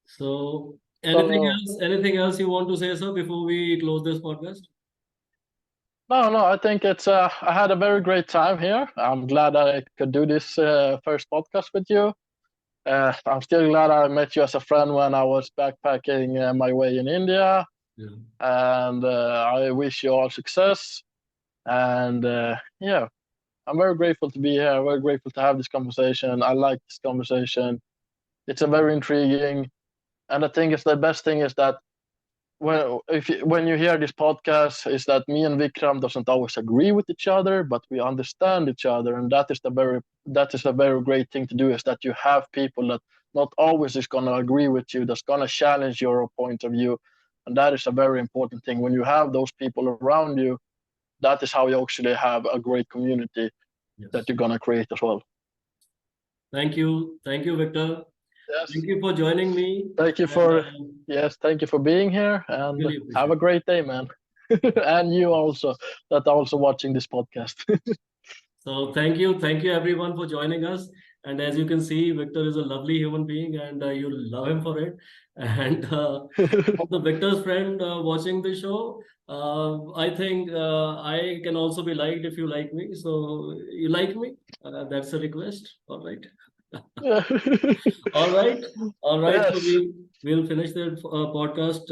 So, So anything else you want to say, sir, before we close this podcast? no, I think it's I had a very great time here. I'm glad I could do this first podcast with you. I'm still glad I met you as a friend when I was backpacking my way in India. Yeah. And I wish you all success. And yeah, I'm very grateful to be here. Very grateful to have this conversation. I like this conversation. It's a very intriguing. And I think it's the best thing is that when you hear this podcast, is that me and Vikram doesn't always agree with each other, but we understand each other, and that is a very great thing to do. Is that you have people that not always is gonna agree with you, that's gonna challenge your point of view, and that is a very important thing. When you have those people around you, that is how you actually have a great community Yes. that you're gonna create as well. Thank you, Victor. Yes. Thank you for joining me. Thank you for thank you for being here, and Really have a great day, man. And you also that are also watching this podcast. So thank you everyone for joining us. And as you can see, Victor is a lovely human being, and you love him for it. And for the Victor's friend watching the show, I think I can also be liked if you like me. So you like me? That's a request. All right. All right. All right. Yes. So we'll finish the podcast.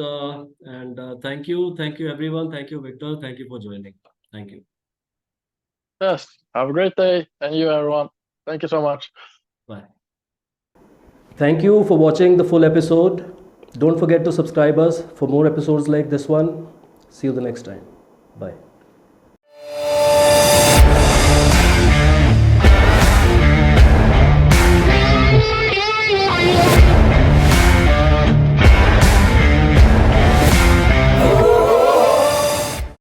And thank you everyone. Thank you, Victor. Thank you for joining. Thank you. Yes. Have a great day, and you, everyone. Thank you so much. Bye. Thank you for watching the full episode. Don't forget to subscribe us for more episodes like this one. See you the next time. Bye.